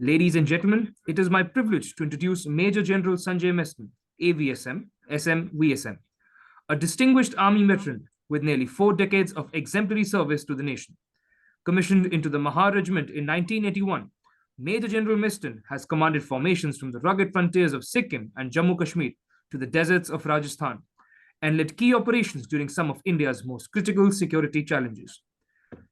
Ladies and gentlemen, it is my privilege to introduce Major General Sanjay Meston, AVSM, SM, a distinguished Army veteran with nearly 4 decades of exemplary service to the nation. Commissioned into the Mahar Regiment in 1981, Major General Meston has commanded formations from the rugged frontiers of Sikkim and Jammu Kashmir to the deserts of Rajasthan and led key operations during some of India's most critical security challenges.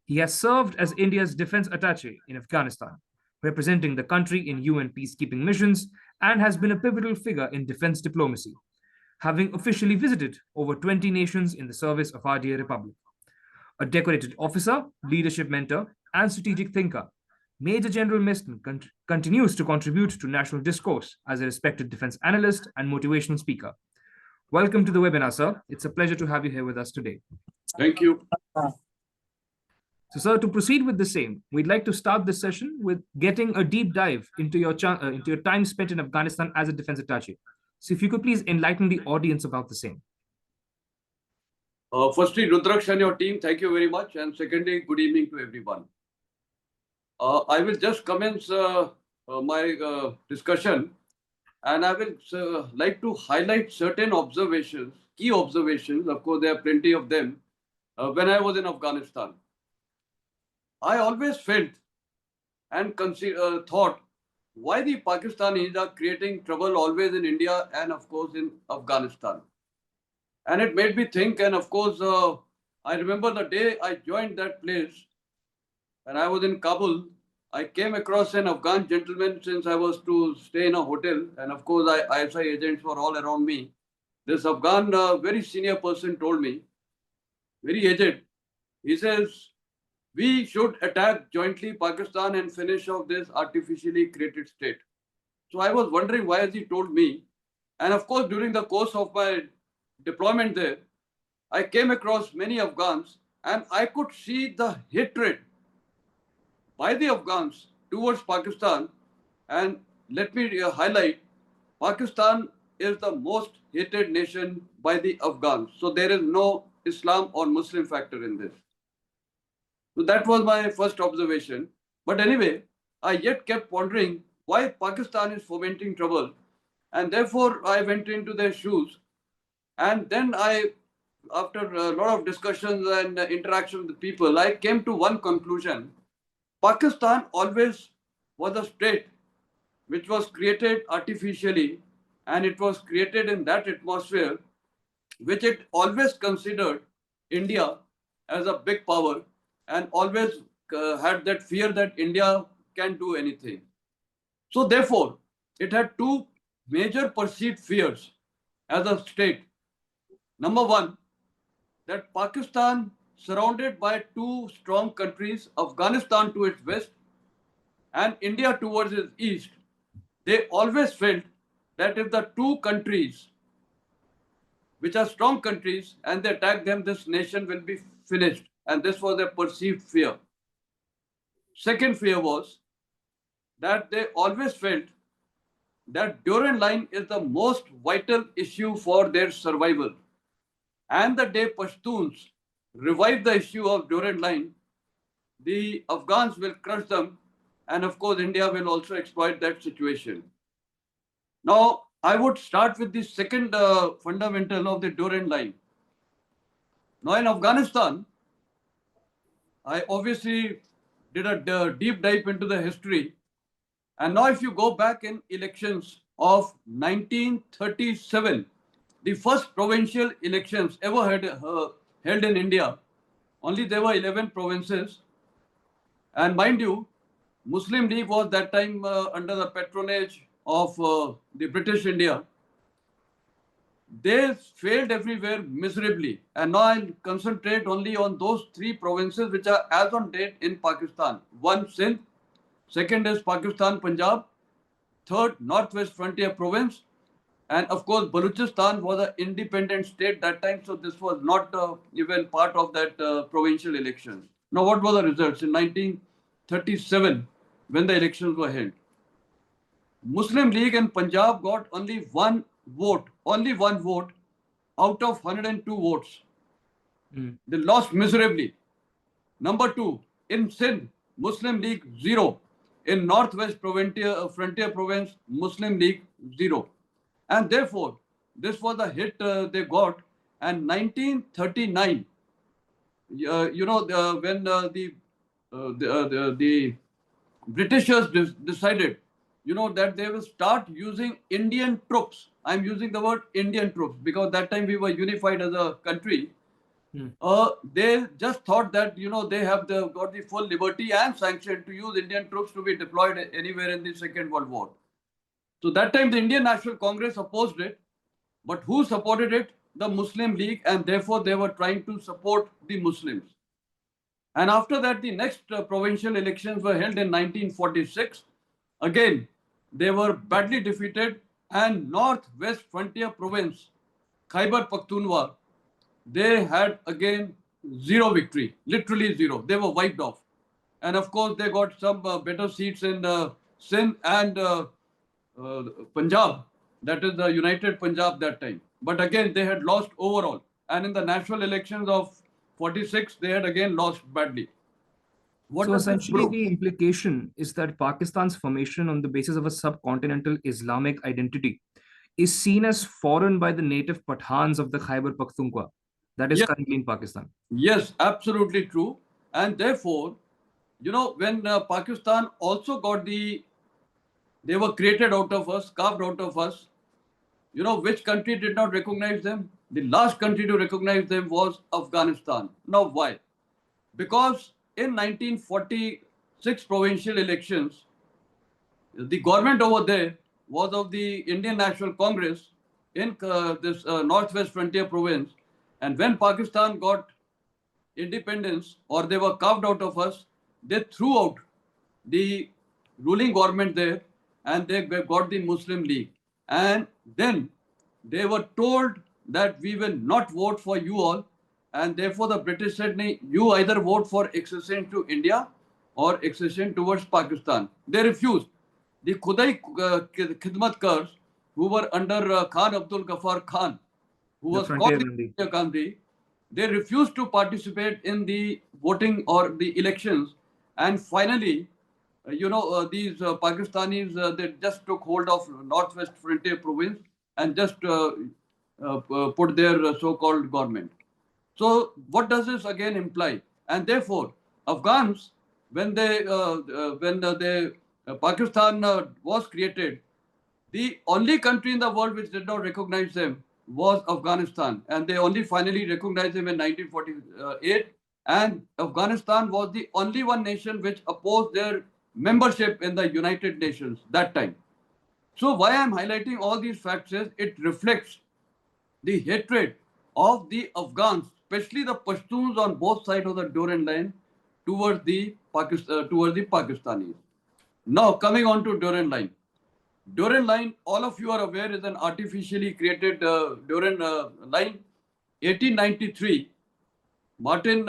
He has served as India's Defence Attaché in Afghanistan, representing the country in UN peacekeeping missions, and has been a pivotal figure in defense diplomacy, having officially visited over 20 nations in the service of our dear Republic. A decorated officer, leadership mentor, and strategic thinker, Major General Meston continues to contribute to national discourse as a respected defense analyst and motivational speaker. Welcome to the webinar, sir. It's a pleasure to have you here with us today. Thank you. So, sir, to proceed with the same, we'd like to start this session with getting a deep dive into your time spent in Afghanistan as a defense attaché. So, if you could please enlighten the audience about the same. Firstly, Rudraksh and your team, thank you very much. And secondly, good evening to everyone. I will just commence my discussion, and I will like to highlight certain observations, key observations. Of course, there are plenty of them. When I was in Afghanistan, I always felt and thought why the Pakistanis are creating trouble always in India and of course in Afghanistan. And it made me think, and of course, I remember the day I joined that place, and I was in Kabul. I came across an Afghan gentleman since I was to stay in a hotel, and of course, ISI agents were all around me. This Afghan, very senior person told me, very aged, he says, we should attack jointly Pakistan and finish off this artificially created state. So I was wondering why has he told me? And of course, during the course of my deployment there, I came across many Afghans and I could see the hatred by the Afghans towards Pakistan. And let me highlight, Pakistan is the most hated nation by the Afghans. So there is no Islam or Muslim factor in this. So that was my first observation. But anyway, I yet kept wondering why Pakistan is fomenting trouble. And therefore, I went into their shoes. And then after a lot of discussions and interaction with people, I came to one conclusion. Pakistan always was a state which was created artificially, and it was created in that atmosphere, which it always considered India as a big power and always had that fear that India can do anything. So therefore, it had two major perceived fears as a state. Number one, that Pakistan, surrounded by two strong countries, Afghanistan to its west and India towards its east, they always felt that if the two countries, which are strong countries, and they attack them, this nation will be finished. And this was their perceived fear. Second fear was that they always felt that Durand Line is the most vital issue for their survival. And the day Pashtuns revive the issue of Durand Line, the Afghans will crush them. And of course, India will also exploit that situation. Now, I would start with the second fundamental of the Durand Line. Now, in Afghanistan, I obviously did a deep dive into the history. And now if you go back in elections of 1937, the first provincial elections ever held in India, only there were 11 provinces. And mind you, Muslim League was that time under the patronage of the British India. They failed everywhere miserably. And now I'll concentrate only on those three provinces which are as on date in Pakistan. One, Sindh. Second is Pakistan, Punjab. Third, Northwest Frontier Province. And of course, Balochistan was an independent state that time. So this was not even part of that provincial elections. Now, what were the results in 1937 when the elections were held? Muslim League in Punjab got only one vote out of 102 votes. They lost miserably. Number two, in Sindh, Muslim League 0. In Northwest Frontier Province, Muslim League, 0. And therefore, this was the hit they got. And 1939, when the Britishers decided, that they will start using Indian troops. I'm using the word Indian troops because that time we were unified as a country. They just thought that, they have got the full liberty and sanction to use Indian troops to be deployed anywhere in the Second World War. So that time the Indian National Congress opposed it. But who supported it? The Muslim League, and therefore they were trying to support the Muslims. And after that, the next provincial elections were held in 1946. Again, they were badly defeated, and Northwest Frontier Province, Khyber Pakhtunkhwa, they had again 0 victory, literally 0. They were wiped off. And of course, they got some better seats in Sindh and Punjab, that is the United Punjab that time. But again, they had lost overall. And in the national elections of 46, they had again lost badly. So essentially, the implication is that Pakistan's formation on the basis of a subcontinental Islamic identity is seen as foreign by the native Pathans of the Khyber Pakhtunkhwa that is currently in Pakistan. Yes, absolutely true. And therefore, when Pakistan also got they were created out of us, carved out of us, which country did not recognize them? The last country to recognize them was Afghanistan. Now, why? Because in 1946 provincial elections, the government over there was of the Indian National Congress in this Northwest Frontier Province. And when Pakistan got independence, or they were carved out of us, they threw out the ruling government there, and they got the Muslim League. And then they were told that we will not vote for you all. And therefore the British said, "Nee, you either vote for accession to India or accession towards Pakistan." They refused. The Khudai Khidmatkars, who were under Khan Abdul Ghaffar Khan, who was called Gandhi, they refused to participate in the voting or the elections. And finally, these Pakistanis, they just took hold of Northwest Frontier Province and just put their so-called government. So what does this again imply? And therefore, Afghans, when Pakistan was created, the only country in the world which did not recognize them was Afghanistan, and they only finally recognized them in 1948. And Afghanistan was the only one nation which opposed their membership in the United Nations that time. So why I'm highlighting all these facts is it reflects the hatred of the Afghans, especially the Pashtuns on both sides of the Durand line, towards the Pakistanis. Now coming on to Durand line. Durand line, all of you are aware, is an artificially created Durand line. 1893, Martin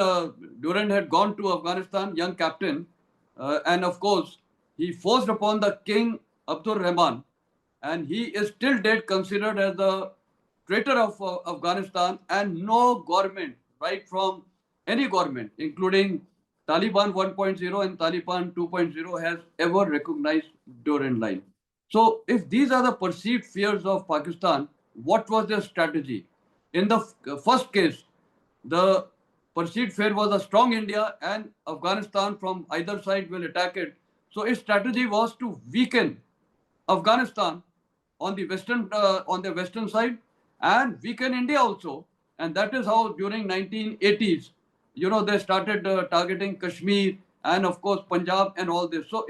Durand had gone to Afghanistan, young captain, and of course, he forced upon the King Abdul Rahman, and he is till date considered as the traitor of Afghanistan, and no government, right from any government, including Taliban 1.0 and Taliban 2.0, has ever recognized Durand line. So if these are the perceived fears of Pakistan, what was their strategy? In the first case, the perceived fear was a strong India and Afghanistan from either side will attack it. So its strategy was to weaken Afghanistan on the western side and weaken India also. And that is how during 1980s, they started targeting Kashmir and of course Punjab and all this. So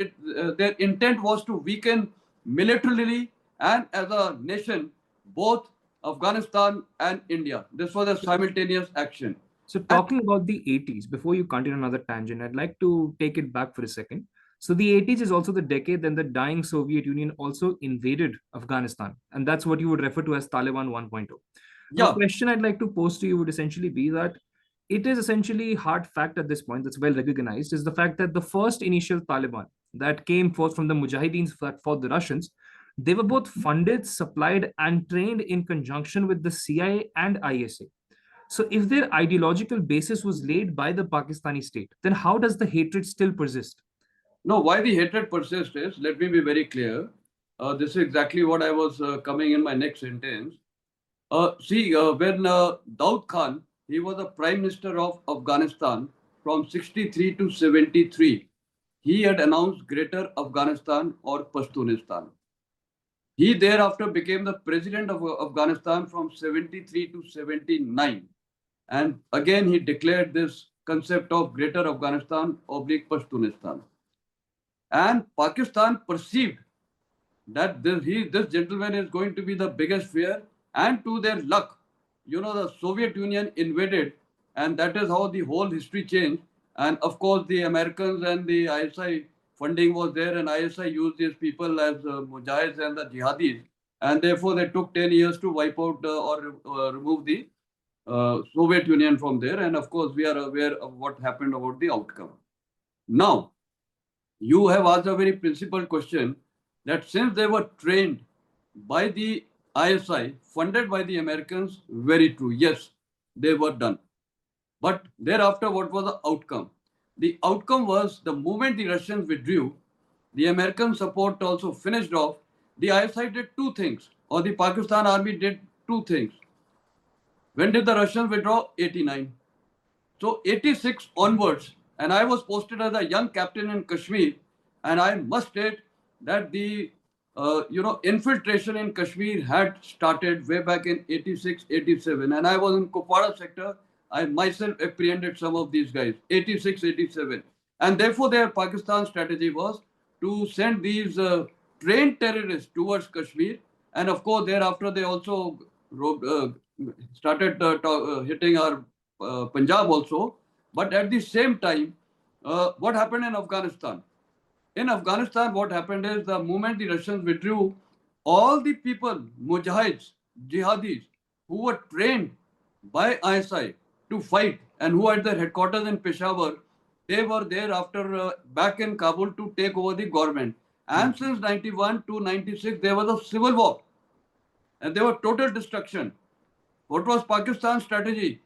their intent was to weaken militarily and as a nation both Afghanistan and India. This was a simultaneous action. So talking about the 80s, before you continue another tangent, I'd like to take it back for a second. So the 80s is also the decade when the dying Soviet Union also invaded Afghanistan. And that's what you would refer to as Taliban 1.0. Yeah. The question I'd like to pose to you would essentially be that it is essentially hard fact at this point that's well recognized is the fact that the first initial Taliban that came forth from the Mujahideens that fought the Russians, they were both funded, supplied, and trained in conjunction with the CIA and ISA. So if their ideological basis was laid by the Pakistani state, then how does the hatred still persist? No, why the hatred persists is, let me be very clear. This is exactly what I was coming in my next sentence. When Daud Khan, he was the Prime Minister of Afghanistan from 63 to 73, he had announced Greater Afghanistan or Pashtunistan. He thereafter became the President of Afghanistan from 73 to 79. And again, he declared this concept of Greater Afghanistan oblique Pashtunistan. And Pakistan perceived that this gentleman is going to be the biggest fear. And to their luck, the Soviet Union invaded, and that is how the whole history changed. And of course, the Americans and the ISI funding was there, and ISI used these people as mujahids and the jihadis. And therefore, they took 10 years to wipe out or remove the Soviet Union from there. And of course, we are aware of what happened about the outcome. Now, you have asked a very principal question that since they were trained by the ISI, funded by the Americans, very true. Yes, they were done. But thereafter, what was the outcome? The outcome was the moment the Russians withdrew, the American support also finished off. The ISI did two things, or the Pakistan army did two things. When did the Russians withdraw? 89. So 86 onwards, and I was posted as a young captain in Kashmir, and I must state that the infiltration in Kashmir had started way back in 86, 87, and I was in Kupwara sector. I myself apprehended some of these guys, 86, 87, and therefore their Pakistan strategy was to send these trained terrorists towards Kashmir, and of course thereafter they also started hitting our Punjab also. But at the same time, what happened in Afghanistan? In Afghanistan, what happened is the moment the Russians withdrew, all the people, mujahids, jihadis, who were trained by ISI to fight and who had their headquarters in Peshawar, they were there after back in Kabul to take over the government. And since 91 to 96, there was a civil war and there was total destruction. What was Pakistan's strategy?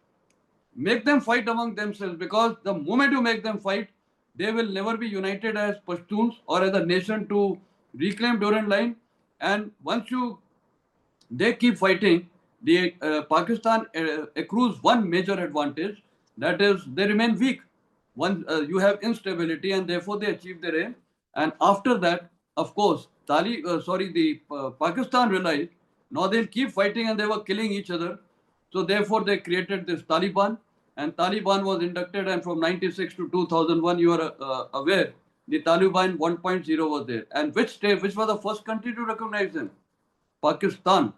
Make them fight among themselves, because the moment you make them fight, they will never be united as Pashtuns or as a nation to reclaim Durand Line. And once they keep fighting, the Pakistan accrues one major advantage, that is they remain weak. You have instability, and therefore they achieve their aim. And after that, of course, Pakistan realized now they'll keep fighting, and they were killing each other. So therefore they created this Taliban, and Taliban was inducted, and from 96 to 2001, you are aware, the Taliban 1.0 was there. And which was the first country to recognize them? Pakistan.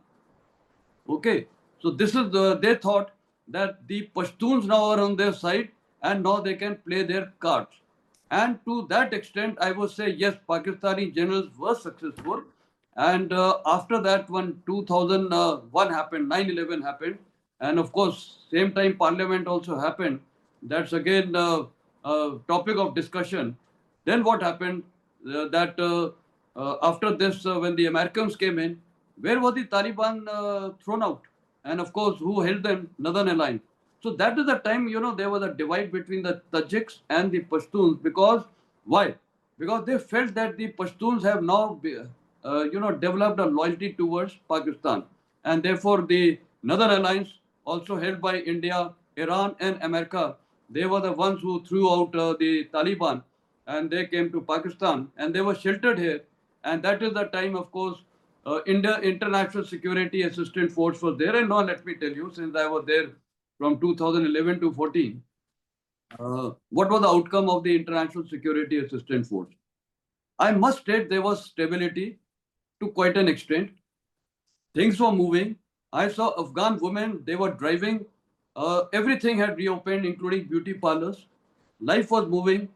Okay, so this is they thought that the Pashtuns now are on their side, and now they can play their cards. And to that extent, I would say yes, Pakistani generals were successful. And after that, when 2001 happened, 9/11 happened, and of course, same time Parliament also happened. That's again a topic of discussion. Then what happened? After this, when the Americans came in, where was the Taliban thrown out? And of course, who held them? Northern Alliance. So that is the time, there was a divide between the Tajiks and the Pashtuns. Because why? Because they felt that the Pashtuns have now, developed a loyalty towards Pakistan. And therefore, the Northern Alliance, also held by India, Iran, and America, they were the ones who threw out the Taliban, and they came to Pakistan, and they were sheltered here. And that is the time, of course, India International Security Assistance Force was there. And now let me tell you, since I was there from 2011 to 14, what was the outcome of the International Security Assistance Force? I must state there was stability to quite an extent. Things were moving. I saw Afghan women, they were driving. Everything had reopened, including beauty parlors. Life was moving.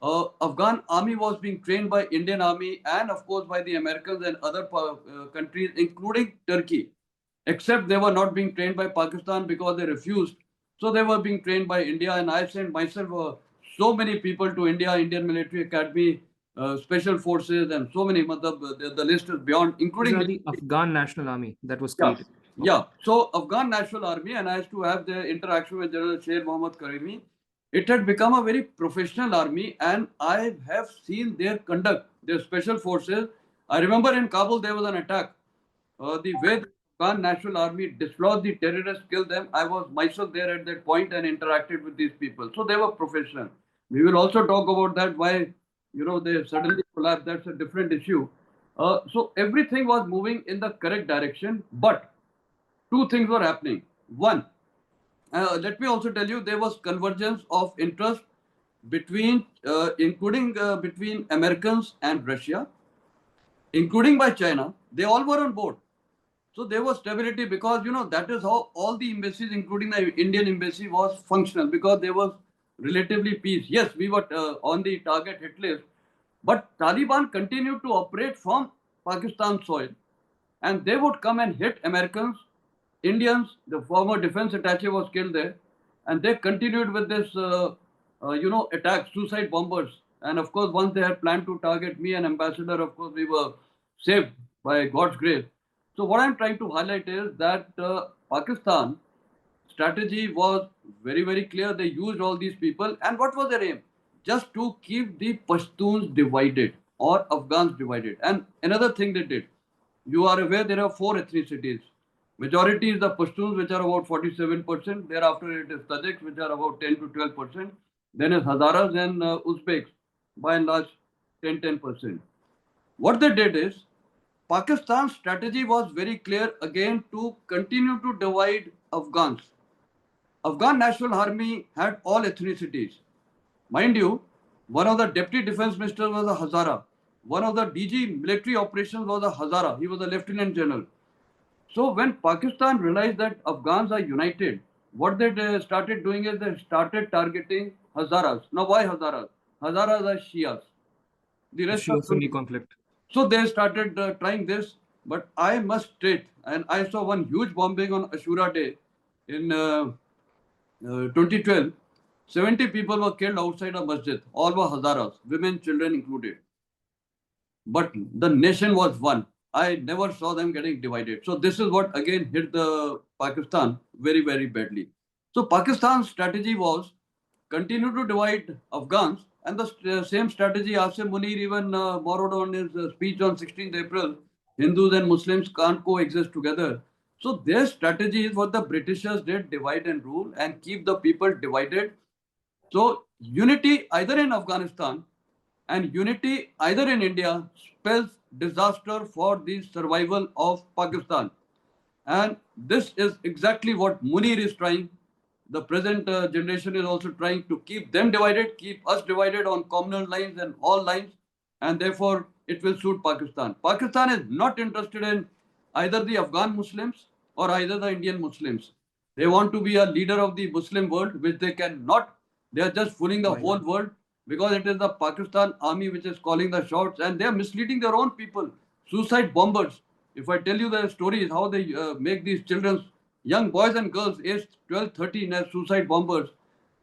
Afghan army was being trained by Indian army and of course by the Americans and other countries, including Turkey. Except they were not being trained by Pakistan because they refused. So they were being trained by India, and I sent myself so many people to India, Indian Military Academy, Special Forces, and so many. The list is beyond, including the Afghan National Army that was yeah. created. Yeah. So Afghan National Army, and I used to have the interaction with General Sher Mohammad Karimi. It had become a very professional army, and I have seen their conduct, their special forces. I remember in Kabul there was an attack. The way the Afghan National Army dislodged the terrorists, killed them. I was myself there at that point and interacted with these people. So they were professional. We will also talk about that, why they suddenly collapsed. That's a different issue. So everything was moving in the correct direction, but two things were happening. One, let me also tell you, there was convergence of interest between, including between Americans and Russia, including by China. They all were on board. So there was stability because that is how all the embassies, including the Indian embassy, was functional, because there was relatively peace. Yes, we were on the target hit list, but Taliban continued to operate from Pakistan soil, and they would come and hit Americans, Indians. The former Defence Attaché was killed there, and they continued with this, attack, suicide bombers. And of course, once they had planned to target me, an ambassador, of course, we were saved by God's grace. So what I'm trying to highlight is that Pakistan strategy was very, very clear. They used all these people. And what was their aim? Just to keep the Pashtuns divided or Afghans divided. And another thing they did, you are aware there are four ethnicities. Majority is the Pashtuns, which are about 47%. Thereafter, it is Tajiks, which are about 10 to 12%. Then is Hazaras and Uzbeks, by and large 10%. What they did is, Pakistan's strategy was very clear again, to continue to divide Afghans. Afghan National Army had all ethnicities. Mind you, one of the Deputy Defence Ministers was a Hazara. One of the DG military operations was a Hazara. He was a Lieutenant General. So when Pakistan realized that Afghans are united, what they started doing is they started targeting Hazaras. Now why Hazaras? Hazaras are Shias. The rest are Shia-Sunni conflict. So they started trying this, but I must state, and I saw one huge bombing on Ashura Day in 2012. 70 people were killed outside a masjid. All were Hazaras, women, children included. But the nation was one. I never saw them getting divided. So this is what again hit the Pakistan very, very badly. So Pakistan's strategy was continue to divide Afghans, and the same strategy Asim Munir even borrowed on his speech on 16th April. Hindus and Muslims can't coexist together. So their strategy is what the Britishers did: divide and rule and keep the people divided. So unity either in Afghanistan and unity either in India spells disaster for the survival of Pakistan. And this is exactly what Munir is trying. The present generation is also trying to keep them divided, keep us divided on communal lines and all lines, and therefore it will suit Pakistan. Pakistan is not interested in either the Afghan Muslims or either the Indian Muslims. They want to be a leader of the Muslim world, which they cannot. They are just fooling the whole world, because it is the Pakistan army which is calling the shots, and they are misleading their own people. Suicide bombers. If I tell you the stories, how they make these children, young boys and girls aged 12, 13 as suicide bombers.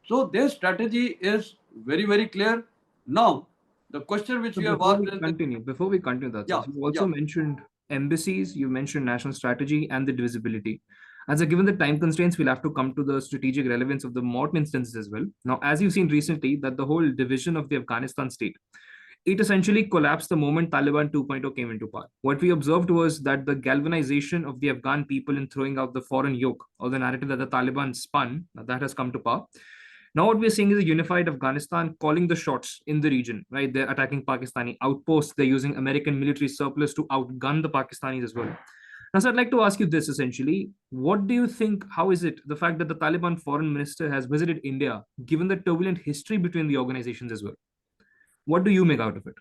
So their strategy is very, very clear. Now, the question which So you have before asked we is, continue that, yeah, you also yeah. mentioned embassies, you mentioned national strategy and the divisibility. As a given the time constraints, we'll have to come to the strategic relevance of the modern instances as well. Now, as you've seen recently, that the whole division of the Afghanistan state, it essentially collapsed the moment Taliban 2.0 came into power. What we observed was that the galvanization of the Afghan people in throwing out the foreign yoke, or the narrative that the Taliban spun, that has come to power. Now, what we're seeing is a unified Afghanistan calling the shots in the region, right? They're attacking Pakistani outposts, they're using American military surplus to outgun the Pakistanis as well. Now, so I'd like to ask you this essentially. What do you think? How is it the fact that the Taliban foreign minister has visited India, given the turbulent history between the organizations as well? What do you make out of it?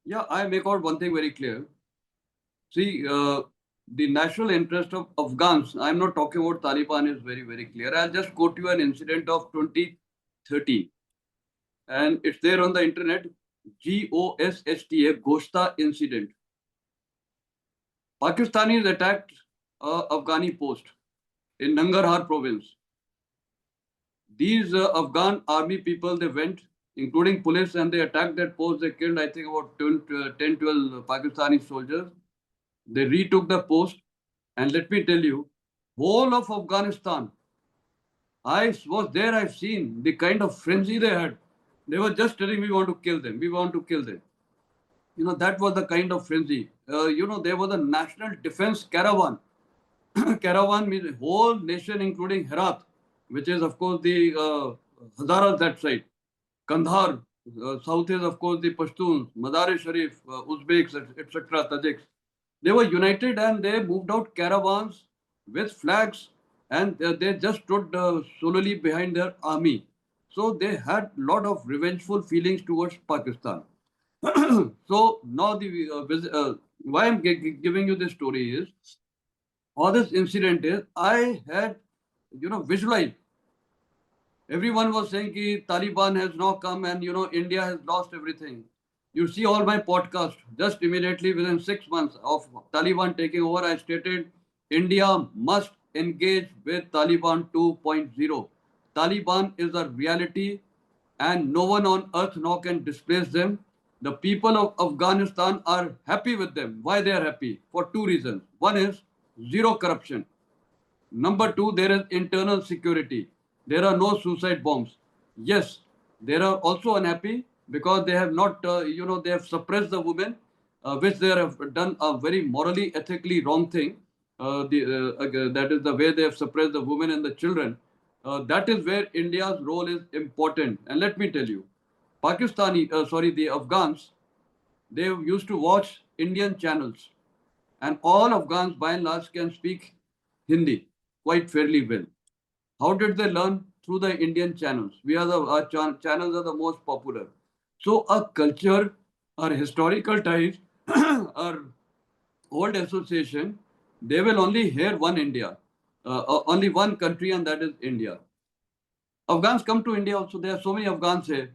Yeah, I make out one thing very clear. See, the national interest of Afghans, I'm not talking about Taliban, is very, very clear. I'll just quote you an incident of 2013. And it's there on the internet, GOSHTA, Goshta incident. Pakistanis attacked Afghani post in Nangarhar province. These Afghan army people, they went, including police, and they attacked that post. They killed, I think, about 10, 12 Pakistani soldiers. They retook the post. And let me tell you, whole of Afghanistan I was there, I've seen the kind of frenzy they had. They were just telling, we want to kill them, we want to kill them. That was the kind of frenzy. There was a national defense caravan. Caravan means the whole nation, including Herat, which is, of course, the Hazaras that side. Kandahar, south is, of course, the Pashtuns, Madar-e-Sharif, Uzbeks, etc., Tajiks. They were united and they moved out caravans with flags, and they just stood solely behind their army. So they had a lot of revengeful feelings towards Pakistan. So now why I'm giving you this story is, all this incident is, I had, visualized. Everyone was saying that Taliban has now come and, India has lost everything. You see all my podcast, just immediately within 6 months of Taliban taking over, I stated India must engage with Taliban 2.0. Taliban is a reality and no one on earth now can displace them. The people of Afghanistan are happy with them. Why they are happy? For two reasons. One is zero corruption. Number two, there is internal security. There are no suicide bombs. Yes, they are also unhappy because they have not, they have suppressed the women, which they have done a very morally, ethically wrong thing. That is the way they have suppressed the women and the children. That is where India's role is important. And let me tell you, the Afghans, they used to watch Indian channels. And all Afghans, by and large, can speak Hindi quite fairly well. How did they learn? Through the Indian channels. Our channels are the most popular. So our culture, our historical ties, our old association, they will only hear one India, only one country, and that is India. Afghans come to India also. There are so many Afghans here.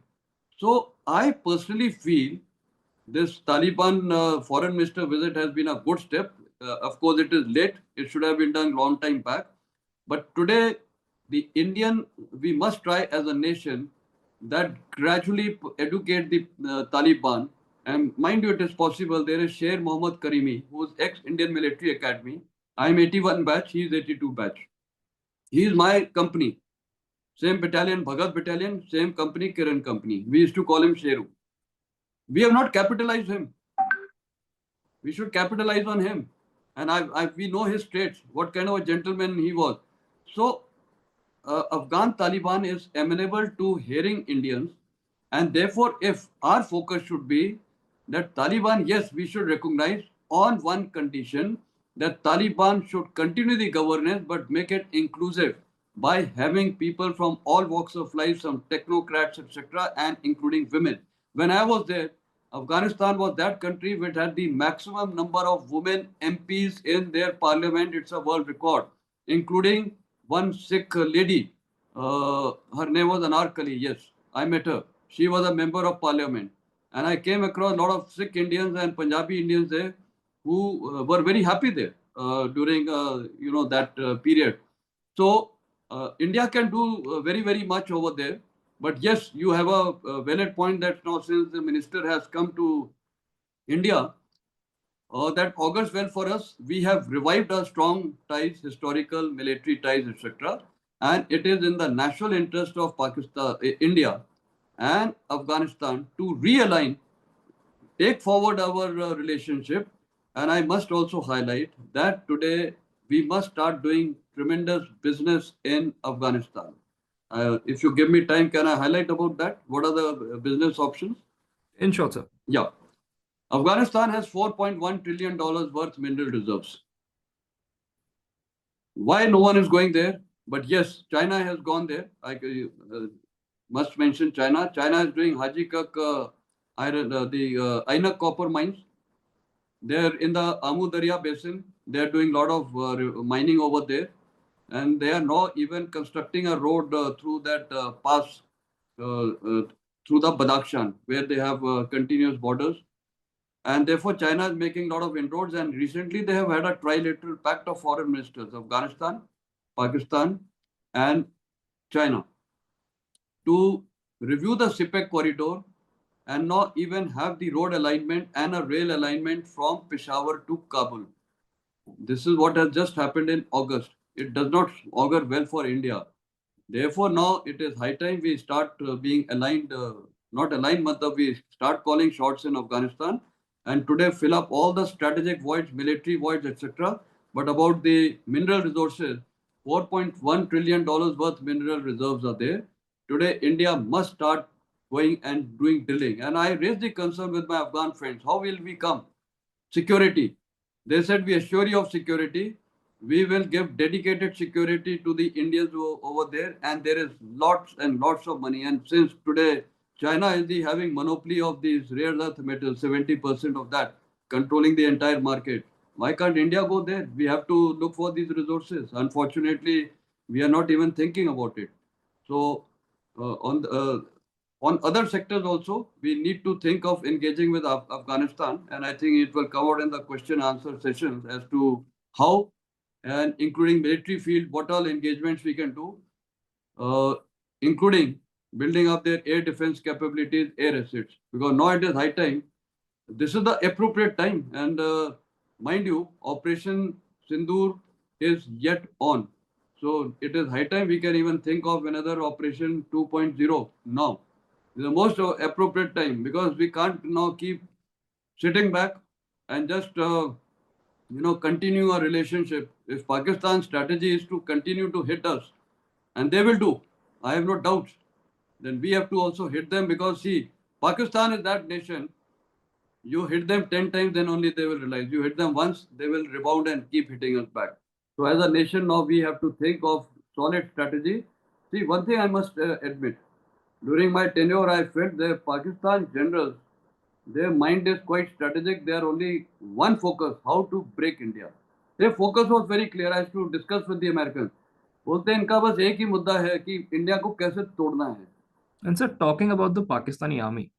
So I personally feel this Taliban foreign minister visit has been a good step. Of course, it is late. It should have been done long time back. But today, we must try as a nation that gradually educate the Taliban. And mind you, it is possible. There is Sher Mohammad Karimi, who is ex-Indian Military Academy. I'm 81 batch. He is 82 batch. He is my company. Same battalion, Bhagat battalion, same company, Kiran company. We used to call him Sheru. We have not capitalized him. We should capitalize on him. And we know his traits, what kind of a gentleman he was. So, Afghan Taliban is amenable to hearing Indians. And therefore, if our focus should be that Taliban, yes, we should recognize on one condition, that Taliban should continue the governance but make it inclusive by having people from all walks of life, some technocrats, etc., and including women. When I was there, Afghanistan was that country which had the maximum number of women MPs in their parliament. It's a world record, including one Sikh lady. Her name was Anarkali. Yes, I met her. She was a member of parliament. And I came across a lot of Sikh Indians and Punjabi Indians there who were very happy there during, that period. So India can do very, very much over there. But yes, you have a valid point that now since the minister has come to India, that augurs well for us. We have revived our strong ties, historical, military ties, etc. And it is in the national interest of Pakistan, India and Afghanistan to realign, take forward our relationship. And I must also highlight that today we must start doing tremendous business in Afghanistan. If you give me time, can I highlight about that? What are the business options? In short, sir. Yeah. Afghanistan has $4.1 trillion worth mineral reserves. Why no one is going there? But yes, China has gone there. I must mention China. China is doing Hajikak iron, the Ainak copper mines. They're in the Amu Darya basin. They're doing a lot of mining over there. And they are now even constructing a road through that pass, through the Badakhshan, where they have continuous borders. And therefore, China is making a lot of inroads. And recently, they have had a trilateral pact of foreign ministers, Afghanistan, Pakistan, and China, to review the CPEC corridor and not even have the road alignment and a rail alignment from Peshawar to Kabul. This is what has just happened in August. It does not augur well for India. Therefore, now it is high time we start being aligned, not aligned, but we start calling shots in Afghanistan and today fill up all the strategic voids, military voids, etc. But about the mineral resources, $4.1 trillion worth mineral reserves are there. Today, India must start going and doing drilling. And I raised the concern with my Afghan friends. How will we come? Security. They said, we assure you of security. We will give dedicated security to the Indians over there. And there is lots and lots of money. And since today, China is having monopoly of these rare earth metals, 70% of that, controlling the entire market. Why can't India go there? We have to look for these resources. Unfortunately, we are not even thinking about it. So on other sectors also, we need to think of engaging with Afghanistan, and I think it will come out in the question answer sessions as to how, and including military field, what all engagements we can do, uh, including building up their air defense capabilities, air assets. Because now it is high time. This is the appropriate time, and mind you, Operation Sindoor is yet on. So it is high time we can even think of another Operation 2.0 now. The most appropriate time, because we can't now keep sitting back and just continue our relationship. If Pakistan's strategy is to continue to hit us, and they will do, I have no doubts, then we have to also hit them, because see, Pakistan is that nation. You hit them 10 times, then only they will realize. You hit them once, they will rebound and keep hitting us back. So as a nation now, we have to think of solid strategy. See, one thing I must admit, during my tenure, I felt the Pakistan generals, their mind is quite strategic. They are only one focus, how to break India. Their focus was very clear. I used to discuss with the Americans. बोलते हैं इनका बस एक ही मुद्दा है कि India को कैसे तोड़ना है. And sir, talking about the Pakistani army,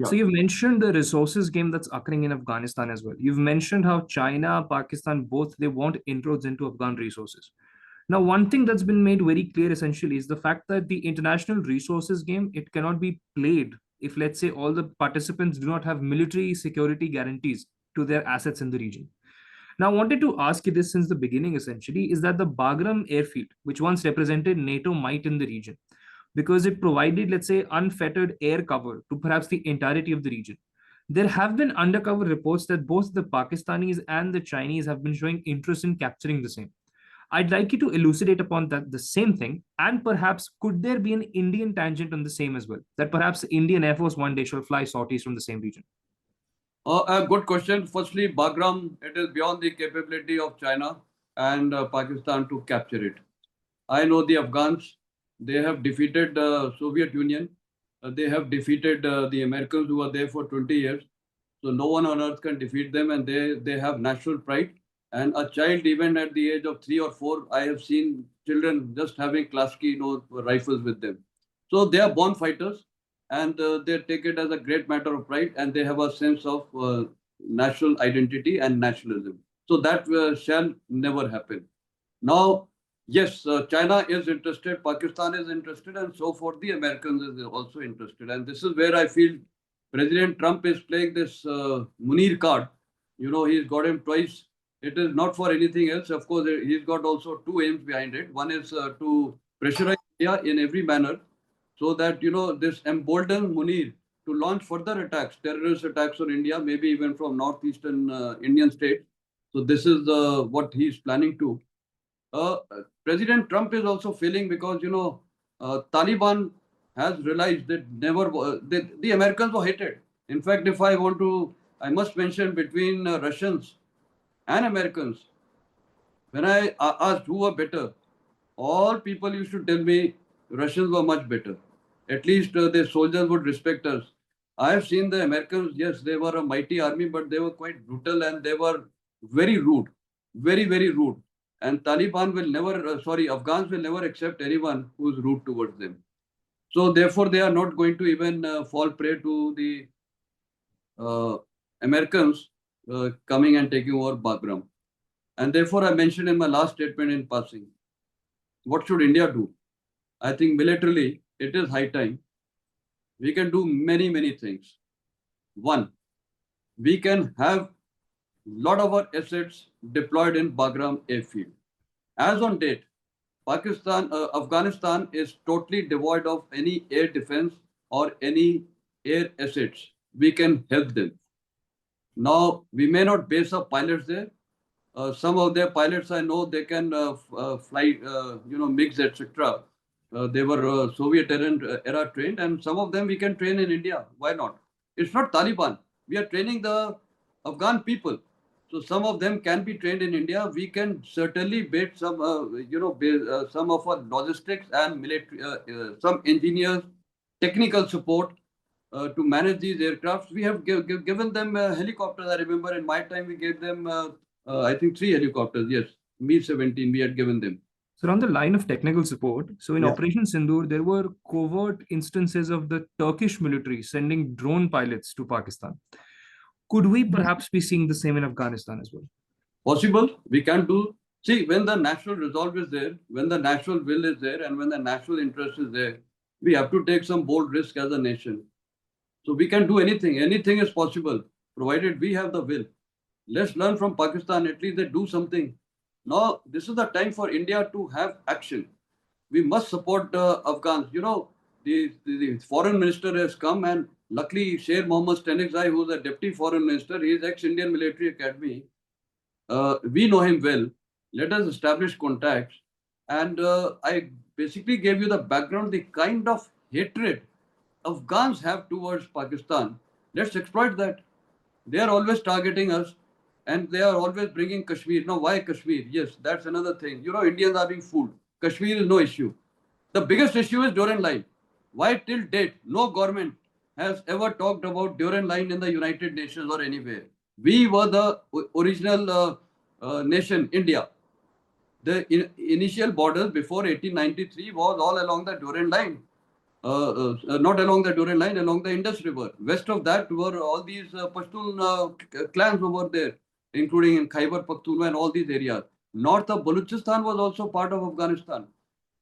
so Yeah. you've mentioned the resources game that's occurring in Afghanistan as well. You've mentioned how China, Pakistan, both they want inroads into Afghan resources. Now, one thing that's been made very clear essentially is the fact that the international resources game, it cannot be played if, let's say, all the participants do not have military security guarantees to their assets in the region. Now, I wanted to ask you this since the beginning essentially is that the Bagram airfield, which once represented NATO might in the region, because it provided, let's say, unfettered air cover to perhaps the entirety of the region. There have been undercover reports that both the Pakistanis and the Chinese have been showing interest in capturing the same. I'd like you to elucidate upon that the same thing, and perhaps could there be an Indian tangent on the same as well? That perhaps the Indian Air Force one day shall fly sorties from the same region. A good question. Firstly, Bagram, it is beyond the capability of China and Pakistan to capture it. I know the Afghans, they have defeated the Soviet Union. They have defeated the Americans who were there for 20 years. So no one on earth can defeat them, and they have national pride. And a child, even at the age of 3 or 4, I have seen children just having Klasky, rifles with them. So they are born fighters, and they take it as a great matter of pride, and they have a sense of national identity and nationalism. So that shall never happen. Now, yes, China is interested, Pakistan is interested, and so forth. The Americans is also interested, and this is where I feel President Trump is playing this Munir card. He's got him twice. It is not for anything else. Of course, he's got also two aims behind it. One is to pressurize India in every manner, so that this emboldens Munir to launch further attacks, terrorist attacks on India, maybe even from northeastern Indian states. So this is what he's planning to. President Trump is also feeling, because Taliban has realized that the Americans were hated. In fact, if I must mention, between Russians and Americans, when I asked who were better, all people used to tell me Russians were much better. At least their soldiers would respect us. I have seen the Americans, yes, they were a mighty army, but they were quite brutal, and they were very rude, very, very rude. And Taliban will never, Afghans will never accept anyone who is rude towards them. So therefore, they are not going to even fall prey to the Americans coming and taking over Bagram. And therefore, I mentioned in my last statement in passing, what should India do? I think militarily, it is high time. We can do many, many things. One, we can have lot of our assets deployed in Bagram airfield. As on date, Afghanistan is totally devoid of any air defense or any air assets. We can help them. Now, we may not base up pilots there. Some of their pilots, I know, they can fly, MiGs, etc. They were Soviet era trained, and some of them we can train in India. Why not? It's not Taliban. We are training the Afghan people. So some of them can be trained in India. We can certainly bait some, some of our logistics and military, some engineers, technical support to manage these aircrafts. We have given them helicopters. I remember in my time we gave them, I think, 3 helicopters. Yes, Mi-17 we had given them. So on the line of technical support, so in Yeah. Operation Sindoor, there were covert instances of the Turkish military sending drone pilots to Pakistan. Could we perhaps be seeing the same in Afghanistan as well? Possible, we can do. See, when the national resolve is there, when the national will is there, and when the national interest is there, we have to take some bold risk as a nation. So we can do anything. Anything is possible, provided we have the will. Let's learn from Pakistan. At least they do something. Now, this is the time for India to have action. We must support Afghans. You know, the foreign minister has come, and luckily, Sher Mohammad Stanixai, who is the deputy foreign minister, he is ex-Indian Military Academy. We know him well. Let us establish contacts. And I basically gave you the background, the kind of hatred Afghans have towards Pakistan. Let's exploit that. They are always targeting us, and they are always bringing Kashmir. Now, why Kashmir? Yes, that's another thing. You know, Indians are being fooled. Kashmir is no issue. The biggest issue is Durand Line. Why till date no government has ever talked about Durand Line in the United Nations or anywhere? We were the original nation, India. The initial borders before 1893 was all along the Durand Line. Not along the Durand Line, along the Indus River. West of that were all these Pashtun clans over there, including in Khyber Pakhtunkhwa and all these areas. North of Balochistan was also part of Afghanistan.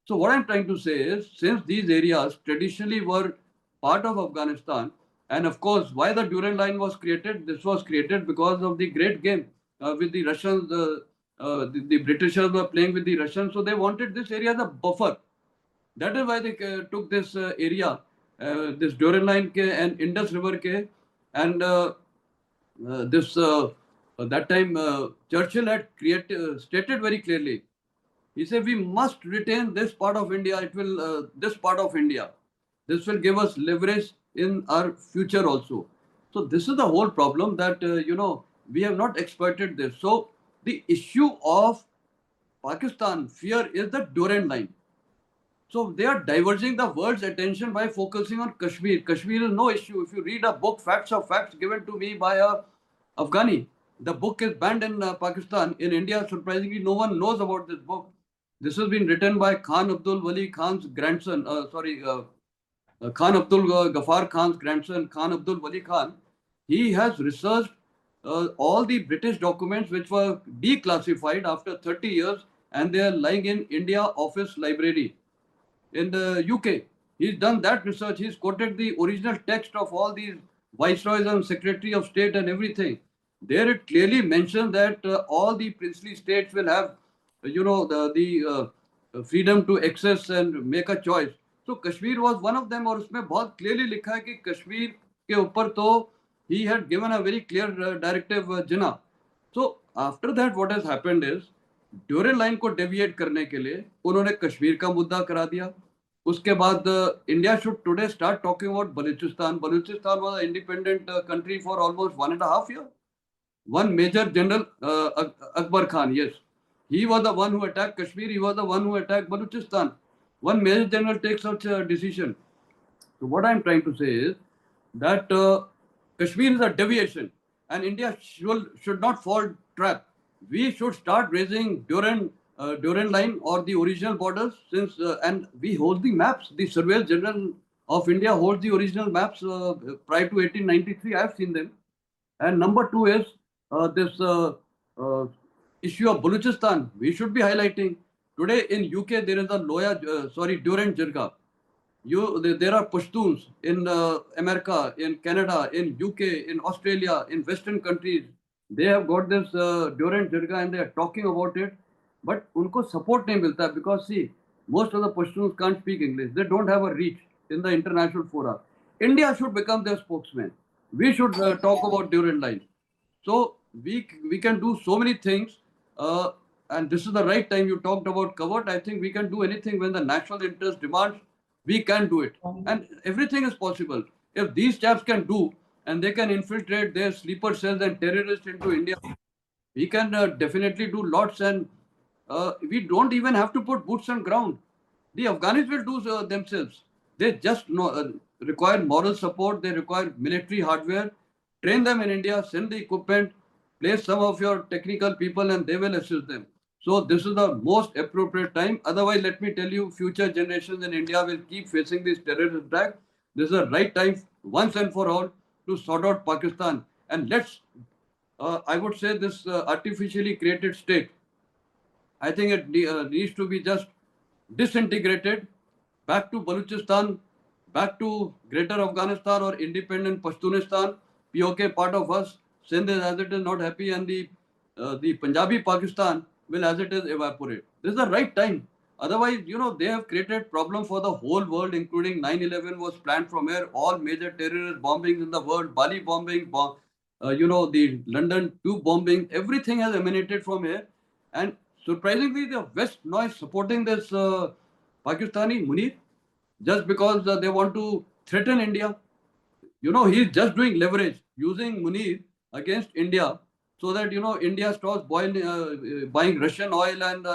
So what I'm trying to say is, since these areas traditionally were part of Afghanistan, and of course, why the Durand Line was created? This was created because of the great game with the Russians. The Britishers were playing with the Russians, so they wanted this area as a buffer. That is why they took this area, this Durand Line ke and Indus River ke, and this that time Churchill had stated very clearly. He said we must retain this part of India. It will this part of India. This will give us leverage in our future also. So this is the whole problem that we have not exploited this. So the issue of Pakistan fear is the Durand Line. So they are diverging the world's attention by focusing on Kashmir. Kashmir is no issue. If you read a book, Facts of Facts, given to me by a Afghani, the book is banned in Pakistan. In India, surprisingly, no one knows about this book. This has been written by Khan Abdul Wali Khan's grandson, Khan Abdul Ghaffar Khan's grandson, Khan Abdul Wali Khan. He has researched all the British documents which were declassified after 30 years, and they are lying in India Office Library in the UK. He's done that research. He's quoted the original text of all these viceroys and secretary of state and everything. There it clearly mentions that all the princely states will have, the freedom to access and make a choice. So Kashmir was one of them, और उसमें बहुत clearly लिखा है कि कश्मीर के ऊपर तो he had given a very clear directive, Jinnah. So after that, what has happened is Durand line को डेविएट करने के लिए उन्होंने कश्मीर का मुद्दा करा दिया. उसके बाद India should today start talking about Balochistan. Balochistan was a independent country for almost 1.5 years. One Major General Akbar Khan, yes, he was the one who attacked Kashmir. He was the one who attacked Balochistan. One Major General takes such a decision. So what I'm trying to say is that Kashmir is a deviation, and India should not fall trap. We should start raising Durand Line or the original borders, since and we hold the maps. The Surveyor General of India holds the original maps prior to 1893. I have seen them. And number two is this issue of Balochistan. We should be highlighting. Today in UK there is a Durand Jirga. There are Pashtuns in America, in Canada, in UK, in Australia, in Western countries. They have got this Durand Jirga and they are talking about it. but उनको support नहीं मिलता because see, most of the Pashtuns can't speak English. They don't have a reach in the international fora. India should become their spokesman. We should talk about Durand Line. So we can do so many things, and this is the right time. You talked about covert. I think we can do anything when the national interest demands. We can do it, and everything is possible. If these chaps can do, and they can infiltrate their sleeper cells and terrorists into India, we can definitely do lots, and we don't even have to put boots on ground. The Afghans will do themselves. They just require moral support. They require military hardware. Train them in India, send the equipment, place some of your technical people, and they will assist them. So this is the most appropriate time. Otherwise, let me tell you, future generations in India will keep facing this terrorist attack. This is the right time, once and for all, to sort out Pakistan. And let's, I would say, this artificially created state, I think it needs to be just disintegrated back to Baluchistan, back to Greater Afghanistan or independent Pashtunistan. POK part of us. Sindh is as it is not happy, and the Punjabi Pakistan will as it is evaporate. This is the right time. Otherwise, they have created problem for the whole world, including 9/11 was planned from here. All major terrorist bombings in the world, Bali bombing, the London tube bombing, everything has emanated from here. And surprisingly, the West now is supporting this Pakistani Munir just because they want to threaten India. He's just doing leverage, using Munir against India so that, India stops buying Russian oil and,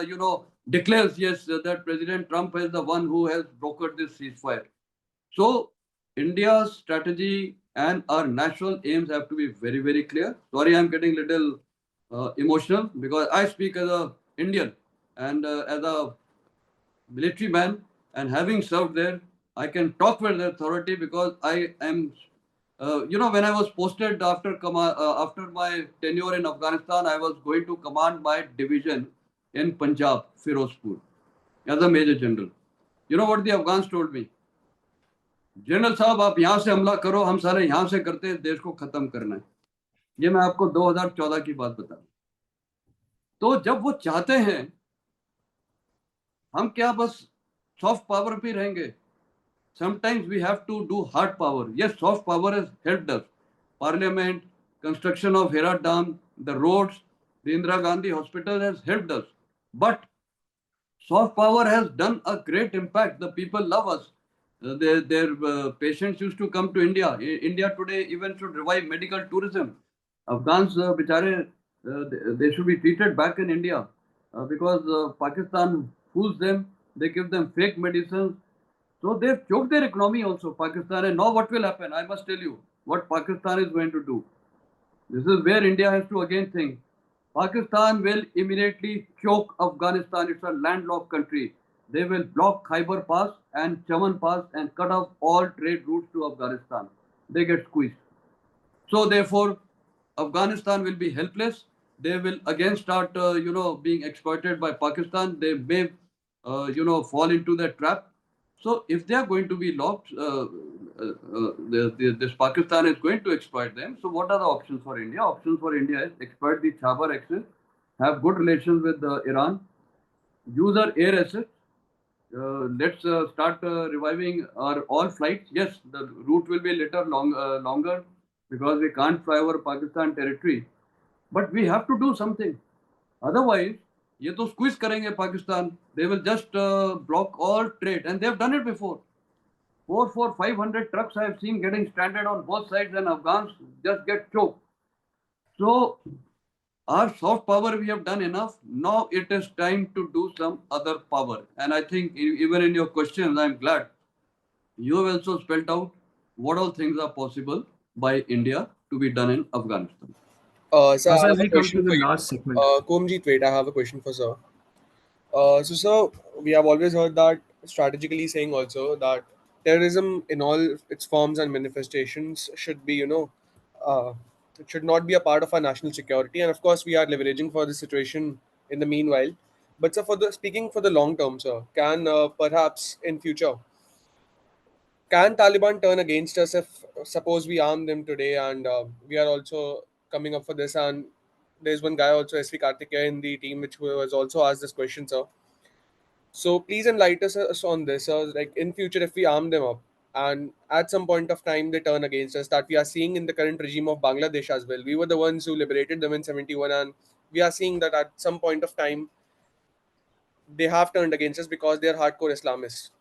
declares, yes, that President Trump is the one who has brokered this ceasefire. So India's strategy and our national aims have to be very, very clear. Sorry, I'm getting a little emotional because I speak as a Indian and as a military man, and having served there, I can talk with authority because I am, when I was posted after my tenure in Afghanistan, I was going to command my division in Punjab, Firozpur, as a Major General. You know what the Afghans told me? General साहब आप यहाँ से हमला करो, हम सारे यहाँ से करते हैं, देश को खत्म करना है. ये मैं आपको 2014 की बात बता रहा हूँ. तो जब वो चाहते हैं, हम क्या बस सॉफ्ट पावर पे रहेंगे? Sometimes we have to do hard power. Yes, soft power has helped us. Parliament, construction of Herat Dam, the roads, the Indira Gandhi Hospital has helped us. But soft power has done a great impact. The people love us. Their patients used to come to India. India today even should revive medical tourism. Afghans, bichare, they should be treated back in India because Pakistan fools them. They give them fake medicines. So they've choked their economy also, Pakistan. And now what will happen? I must tell you what Pakistan is going to do. This is where India has to again think. Pakistan will immediately choke Afghanistan. It's a landlocked country. They will block Khyber Pass and Chaman Pass and cut off all trade routes to Afghanistan. They get squeezed. So therefore, Afghanistan will be helpless. They will again start, being exploited by Pakistan. They may, fall into that trap. So if they are going to be locked, this Pakistan is going to exploit them. So what are the options for India? Options for India is exploit the Khyber axis, have good relations with Iran, use our air assets. Let's start reviving our all flights. Yes, the route will be a little longer because we can't fly over Pakistan territory. But we have to do something. Otherwise, ये तो squeeze करेंगे Pakistan. They will just block all trade, and they have done it before. 500 trucks I have seen getting stranded on both sides, and Afghans just get choked. So our soft power we have done enough. Now it is time to do some other power. And I think even in your questions, I'm glad you have also spelled out what all things are possible by India to be done in Afghanistan. Sir, I As have a we come question to the for you. last segment. Komjit, wait, I have a question for sir. So, sir, we have always heard that, strategically saying also, that terrorism in all its forms and manifestations should be, it should not be a part of our national security. And of course, we are leveraging for the situation in the meanwhile. But, sir, speaking for the long term, sir, can perhaps in future, can Taliban turn against us if suppose we arm them today and we are also coming up for this, and there's one guy also, SV Karthikeya, in the team, which was also asked this question, sir. So please enlighten us on this, sir. Like in future, if we arm them up, and at some point of time they turn against us, that we are seeing in the current regime of Bangladesh as well. We were the ones who liberated them in 71, and we are seeing that at some point of time they have turned against us because they are hardcore Islamists.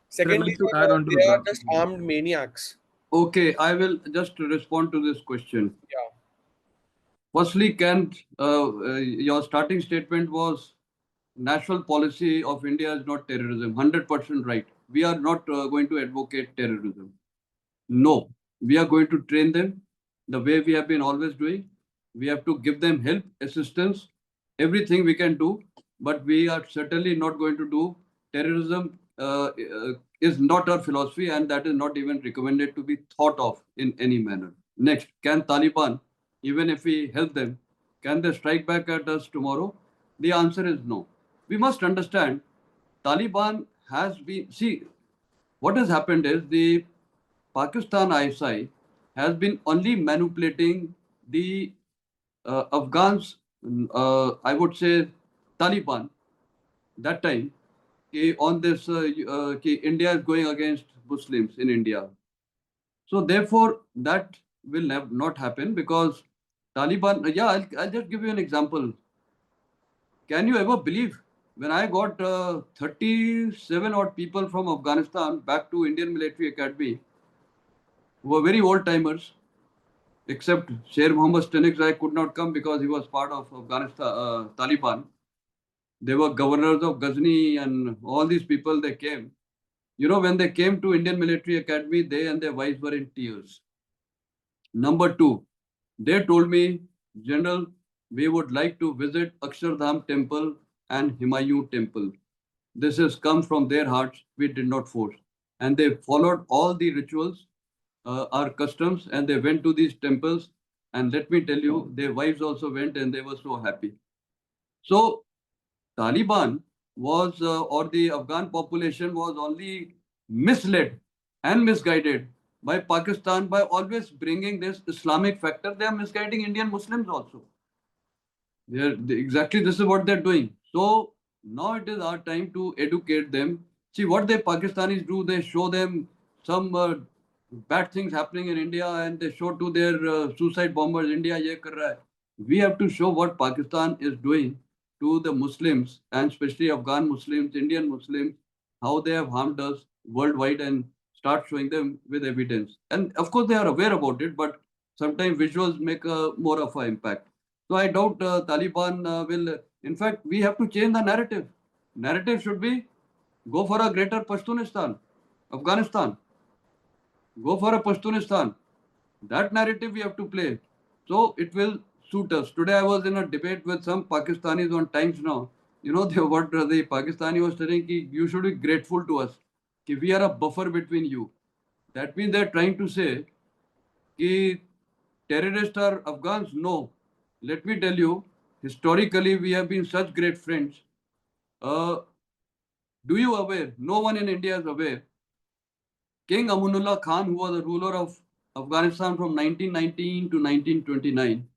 Sir, I'd Secondly, like to sir, add on to they are that. just armed maniacs. Okay, I will just respond to this question. Yeah. Firstly, your starting statement was national policy of India is not terrorism. 100% right. We are not going to advocate terrorism. No, we are going to train them the way we have been always doing. We have to give them help, assistance, everything we can do, but we are certainly not going to do terrorism. Is not our philosophy, and that is not even recommended to be thought of in any manner. Next, can Taliban, even if we help them, can they strike back at us tomorrow? The answer is no. We must understand Taliban has been, see, what has happened is the Pakistan ISI has been only manipulating the Afghans, I would say Taliban, that time, on this, India is going against Muslims in India. So therefore, that will not happen because Taliban, yeah, I'll just give you an example. Can you ever believe when I got 37 odd people from Afghanistan back to Indian Military Academy, who were very old timers, except Sher Mohammad Stanix, could not come because he was part of Afghanistan, Taliban. They were governors of Ghazni and all these people, they came. You know, when they came to Indian Military Academy, they and their wives were in tears. Number two, they told me, General, we would like to visit Akshardham Temple and Humayun Temple. This has come from their hearts. We did not force. And they followed all the rituals, our customs, and they went to these temples. And let me tell you, their wives also went and they were so happy. So Taliban was, or the Afghan population was only misled and misguided by Pakistan by always bringing this Islamic factor. They are misguiding Indian Muslims also. Exactly this is what they're doing. So now it is our time to educate them. See what the Pakistanis do, they show them some bad things happening in India and they show to their suicide bombers, India ye kar raha hai. We have to show what Pakistan is doing to the Muslims and especially Afghan Muslims, Indian Muslims, how they have harmed us worldwide and start showing them with evidence. And of course they are aware about it, but sometimes visuals make more of an impact. So I doubt Taliban will. In fact, we have to change the narrative. Narrative should be go for a greater Pashtunistan, Afghanistan. Go for a Pashtunistan. That narrative we have to play. So it will suit us. Today I was in a debate with some Pakistanis on Times Now. You know what the Pakistani was telling, ki you should be grateful to us. Ki we are a buffer between you. That means they're trying to say ki terrorists are Afghans. No. Let me tell you, historically we have been such great friends. Do you aware? No one in India is aware. King Amanullah Khan, who was the ruler of Afghanistan from 1919 to 1929,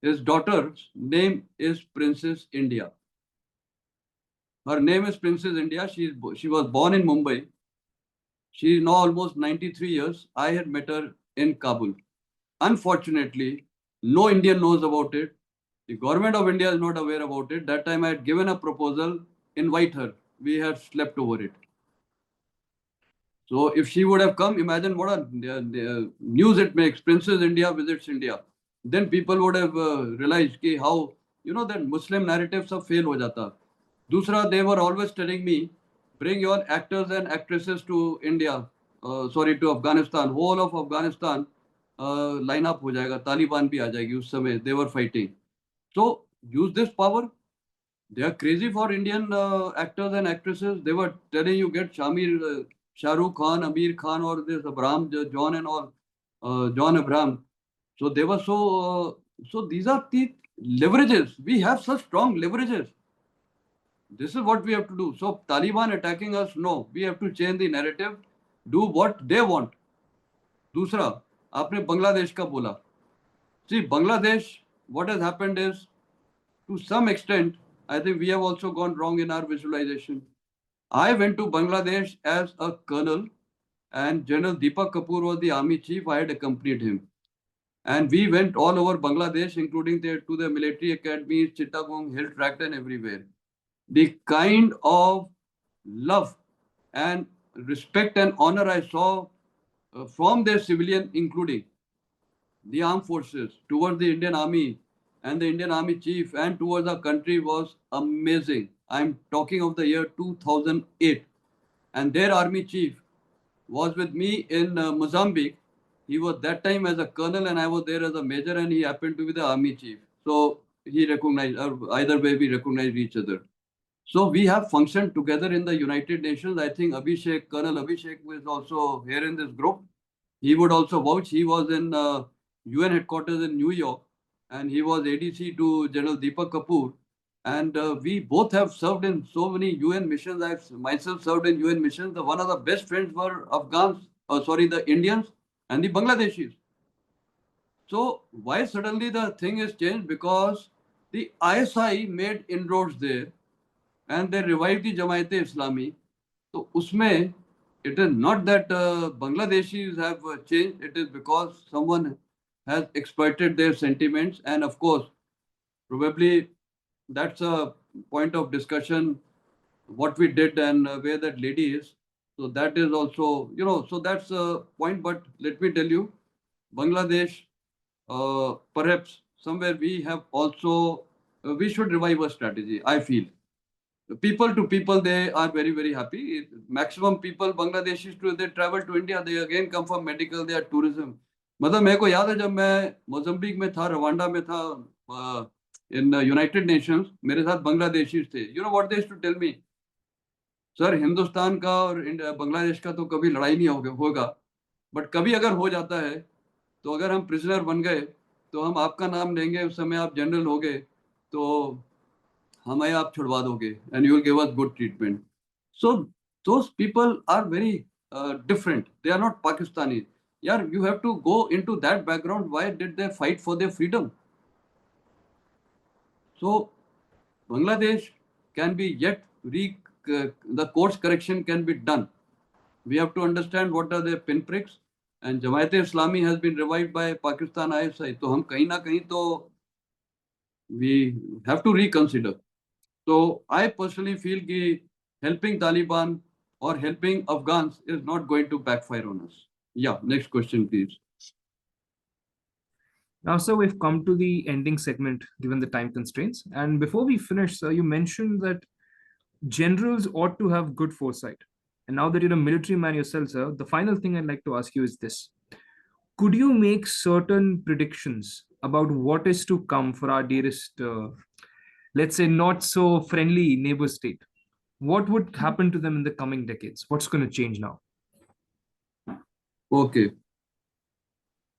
his daughter's name is Princess India. Her name is Princess India. She was born in Mumbai. She is now almost 93 years. I had met her in Kabul. Unfortunately, no Indian knows about it. The government of India is not aware about it. That time I had given a proposal, invite her. We had slept over it. So if she would have come, imagine what a news it makes. Princess India visits India. Then people would have realized ki how, that Muslim narratives of fail ho jata. Dusra, they were always telling me, bring your actors and actresses to India, to Afghanistan. Whole of Afghanistan line up ho jayega. Taliban bhi aa jayegi us samay. They were fighting. So use this power. They are crazy for Indian actors and actresses. They were telling you get Shah Rukh Khan, Amir Khan, or this Abraham, John and all, John Abraham. So they were so these are the leverages. We have such strong leverages. This is what we have to do. So Taliban attacking us, no. We have to change the narrative, do what they want. दूसरा, आपने बांग्लादेश का बोला. See, Bangladesh what has happened is, to some extent, I think we have also gone wrong in our visualization. I went to Bangladesh as a colonel, and General Deepak Kapoor was the army chief. I had accompanied him. And we went all over Bangladesh, including to the military academies, Chittagong, Hill Tract, and everywhere. The kind of love and respect and honor I saw from their civilian, including the armed forces, towards the Indian Army and the Indian Army chief and towards our country was amazing. I'm talking of the year 2008. And their army chief was with me in Mozambique. He was that time as a colonel and I was there as a major, and he happened to be the army chief. So he recognized, or either way we recognized each other. So we have functioned together in the United Nations. I think Abhishek, Colonel Abhishek was also here in this group. He would also vouch. He was in UN headquarters in New York, and he was ADC to General Deepak Kapoor. And we both have served in so many UN missions. I've myself served in UN missions. One of the best friends were the Indians and the Bangladeshis. So why suddenly the thing is changed? Because the ISI made inroads there and they revived the Jamaat-e-Islami. So usme, it is not that Bangladeshis have changed. It is because someone has exploited their sentiments. And of course, probably that's a point of discussion, what we did and where that lady is. So that is also, so that's a point. But let me tell you, Bangladesh, perhaps somewhere we have also, we should revive a strategy, I feel. People to people, they are very, very happy. Maximum people, Bangladeshis, they travel to India. They again come for medical, they are tourism. मतलब मेरे को याद है जब मैं Mozambique में था, Rwanda में था, इन यूनाइटेड नेशंस, मेरे साथ बांग्लादेशीज थे. You know what they used to tell me, sir Hindustan का और बांग्लादेश का तो कभी लड़ाई नहीं होगा, बट कभी अगर हो जाता है तो अगर हम प्रिजनर बन गए तो हम आपका नाम लेंगे, उस समय आप जनरल हो गए तो हमें आप छुड़वा दोगे and you will give us good treatment. So those people are very different. They are not Pakistani. Yeah, you have to go into that background. Why did they fight for their freedom? So Bangladesh can be yet the course correction can be done. We have to understand what are their pinpricks. And Jamaat-e-Islami has been revived by Pakistan ISI. So hum kahin na kahin to we have to reconsider. So I personally feel that helping Taliban or helping Afghans is not going to backfire on us. Yeah, next question, please. Now, sir, we've come to the ending segment given the time constraints. And before we finish, sir, you mentioned that generals ought to have good foresight. And now that you're a military man yourself, sir, the final thing I'd like to ask you is this. Could you make certain predictions about what is to come for our dearest, let's say, not so friendly neighbor state? What would happen to them in the coming decades? What's going to change now? Okay.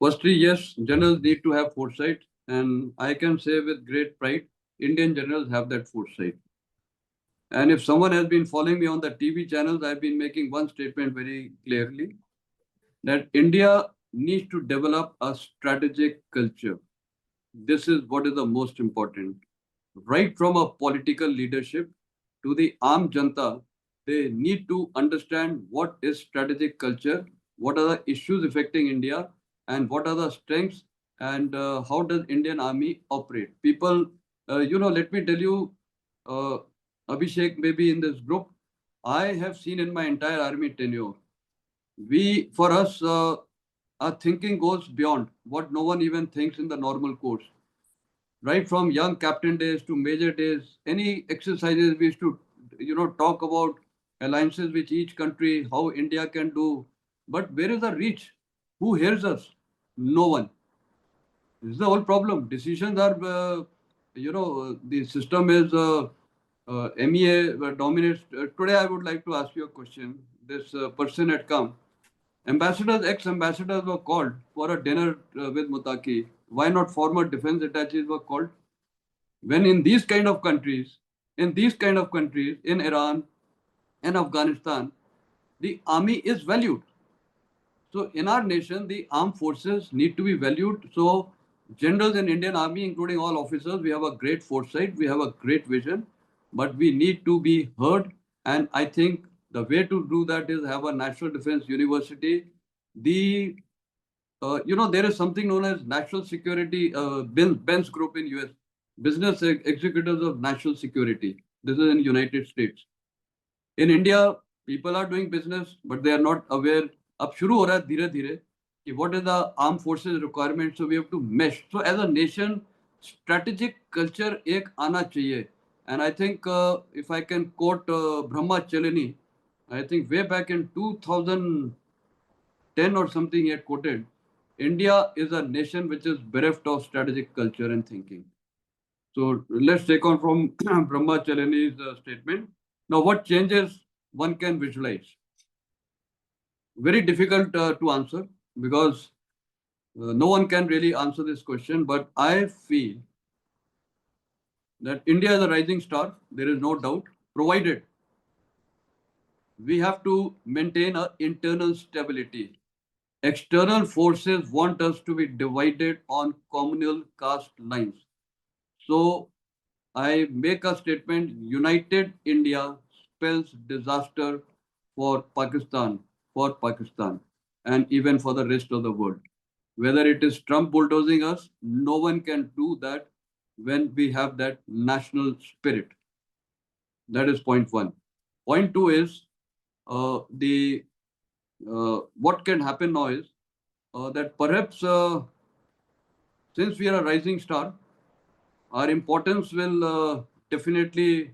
Firstly, yes, generals need to have foresight. And I can say with great pride, Indian generals have that foresight. And if someone has been following me on the TV channels, I've been making one statement very clearly, that India needs to develop a strategic culture. This is what is the most important. Right from a political leadership to the armed janta, they need to understand what is strategic culture, what are the issues affecting India, and what are the strengths, and how does Indian Army operate. People, let me tell you, Abhishek may be in this group. I have seen in my entire army tenure, for us, our thinking goes beyond what no one even thinks in the normal course. Right from young captain days to major days, any exercises we used to, talk about alliances with each country, how India can do. But where is the reach? Who hears us? No one. This is the whole problem. Decisions are, the system is MEA dominates. Today, I would like to ask you a question. This person had come. Ambassadors, ex-ambassadors were called for a dinner with Mutaki. Why not former defense attaches were called? When in these kind of countries, in Iran and Afghanistan, the army is valued. So in our nation, the armed forces need to be valued. So generals in Indian Army, including all officers, we have a great foresight, we have a great vision, but we need to be heard. And I think the way to do that is have a National Defense University. There is something known as National Security, Benz Group in US, Business Executives of National Security. This is in United States. In India, people are doing business, but they are not aware. अब शुरू हो रहा है धीरे धीरे कि what is the armed forces requirement, so we have to mesh. So as a nation, strategic culture एक आना चाहिए. And I think if I can quote Brahma Chalini, I think way back in 2010 or something he had quoted, India is a nation which is bereft of strategic culture and thinking. So let's take on from Brahma Chalini's statement. Now, what changes one can visualize? Very difficult to answer because no one can really answer this question. But I feel that India is a rising star. There is no doubt, provided we have to maintain our internal stability. External forces want us to be divided on communal caste lines. So I make a statement, United India spells disaster for Pakistan, and even for the rest of the world. Whether it is Trump bulldozing us, no one can do that when we have that national spirit. That is point one. Point two is what can happen now is that perhaps since we are a rising star, our importance will definitely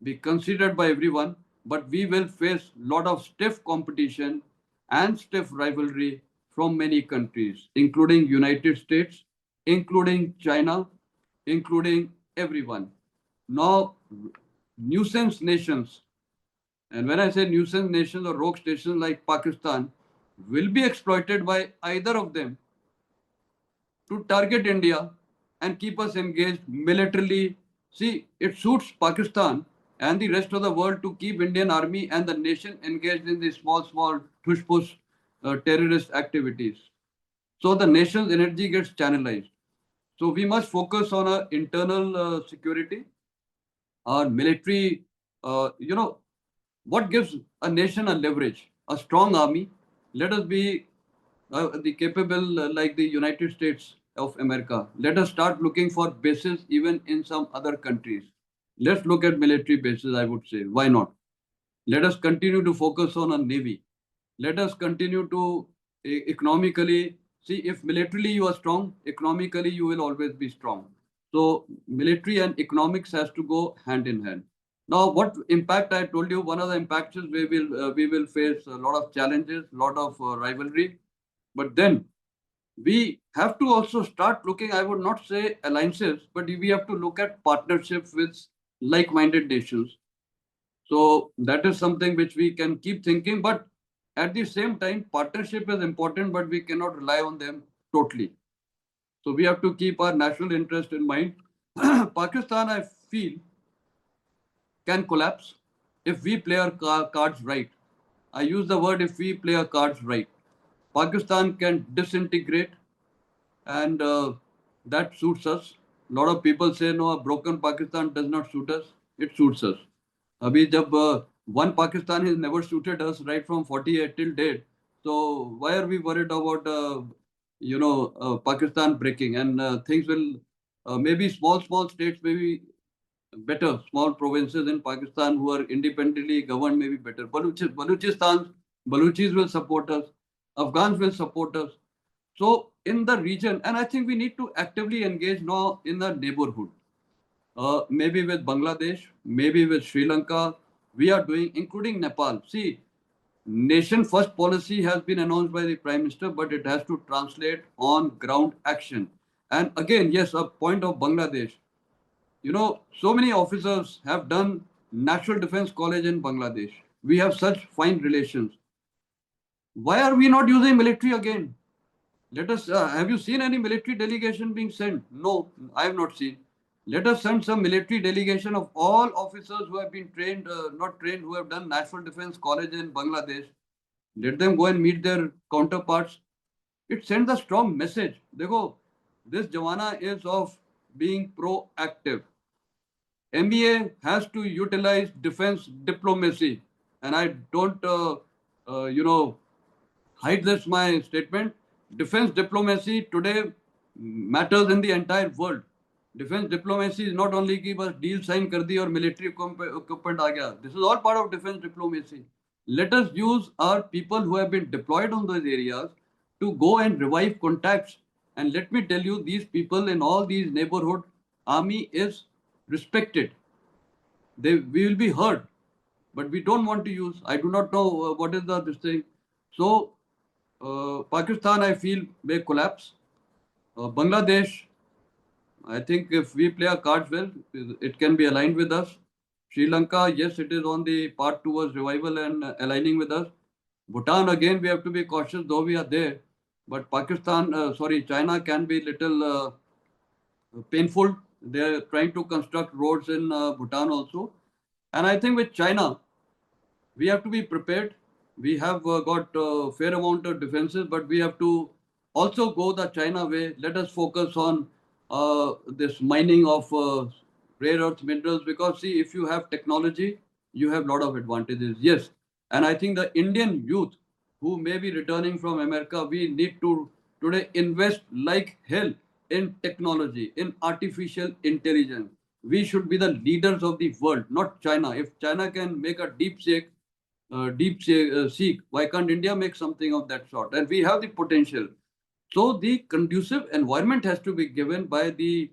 be considered by everyone, but we will face a lot of stiff competition and stiff rivalry from many countries, including United States, including China, including everyone. Now, nuisance nations, and when I say nuisance nations or rogue stations like Pakistan, will be exploited by either of them to target India and keep us engaged militarily. See, it suits Pakistan and the rest of the world to keep Indian army and the nation engaged in these small tush-push terrorist activities. So the nation's energy gets channelized. So we must focus on our internal security, our military. What gives a nation a leverage? A strong army. Let us be the capable like the United States of America. Let us start looking for bases even in some other countries. Let's look at military bases, I would say. Why not? Let us continue to focus on a navy. Let us continue to economically see if militarily you are strong, economically you will always be strong. So military and economics has to go hand in hand. Now, what impact I told you? One of the impacts is we will face a lot of challenges, a lot of rivalry, but then we have to also start looking. I would not say alliances, but we have to look at partnerships with like-minded nations. So that is something which we can keep thinking, but at the same time, partnership is important, but we cannot rely on them totally. So we have to keep our national interest in mind. Pakistan, I feel, can collapse if we play our cards right. I use the word if we play our cards right. Pakistan can disintegrate, and that suits us. A lot of people say, no, a broken Pakistan does not suit us. It suits us. Abhi jab one Pakistan has never suited us right from 48 till date. So why are we worried about Pakistan breaking? And things will maybe small states maybe better. Small provinces in Pakistan who are independently governed may be better. Baluchis will support us. Afghans will support us. So in the region, and I think we need to actively engage now in the neighborhood. Maybe with Bangladesh, maybe with Sri Lanka, we are doing, including Nepal. See, nation first policy has been announced by the Prime Minister, but it has to translate on ground action. And again, yes, a point of Bangladesh. So many officers have done National Defense College in Bangladesh. We have such fine relations. Why are we not using military again? Let us, have you seen any military delegation being sent? No, I have not seen. Let us send some military delegation of all officers who have been trained, not trained, who have done National Defense College in Bangladesh. Let them go and meet their counterparts. It sends a strong message. Dekho, This Jamana is of being proactive. MEA has to utilize defense diplomacy, and I don't, hide this my statement. Defense diplomacy today matters in the entire world. Defense diplomacy is not only कि बस deal sign कर दी और military equipment आ गया. This is all part of defense diplomacy. Let us use our people who have been deployed on those areas to go and revive contacts. And let me tell you, these people in all these neighborhood, army is respected. We will be heard, but we don't want to use. I do not know what is this thing. So Pakistan, I feel, may collapse. Bangladesh, I think if we play our cards well, it can be aligned with us. Sri Lanka, yes, it is on the path towards revival and aligning with us. Bhutan, again, we have to be cautious, though we are there. But China can be little painful. They are trying to construct roads in Bhutan also. And I think with China, we have to be prepared. We have got a fair amount of defenses, but we have to also go the China way. Let us focus on this mining of rare earth minerals, because see, if you have technology, you have a lot of advantages. Yes. And I think the Indian youth who may be returning from America, we need to today invest like hell in technology, in artificial intelligence. We should be the leaders of the world, not China. If China can make a deep seek, why can't India make something of that sort? And we have the potential. So the conducive environment has to be given by the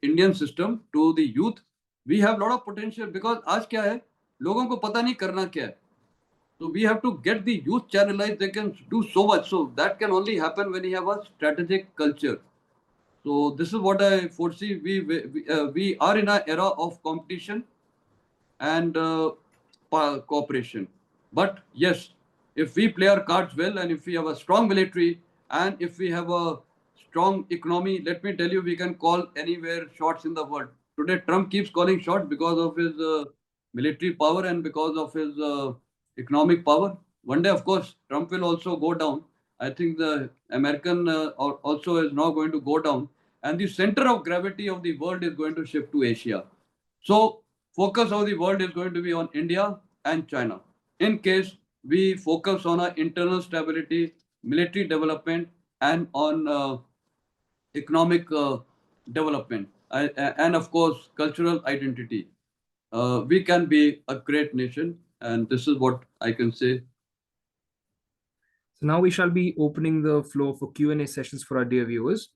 Indian system to the youth. We have a lot of potential, because आज क्या है, लोगों को पता नहीं करना क्या है. So we have to get the youth channelized. They can do so much. So that can only happen when you have a strategic culture. So this is what I foresee. We are in an era of competition and cooperation. But yes, if we play our cards well, and if we have a strong military, and if we have a strong economy, let me tell you, we can call anywhere shots in the world. Today, Trump keeps calling shots because of his military power and because of his economic power. One day, of course, Trump will also go down. I think the American also is now going to go down, and the center of gravity of the world is going to shift to Asia. So focus of the world is going to be on India and China. In case we focus on our internal stability, military development, and on economic development, and of course cultural identity, we can be a great nation. And this is what I can say. So now we shall be opening the floor for Q&A sessions for our dear viewers.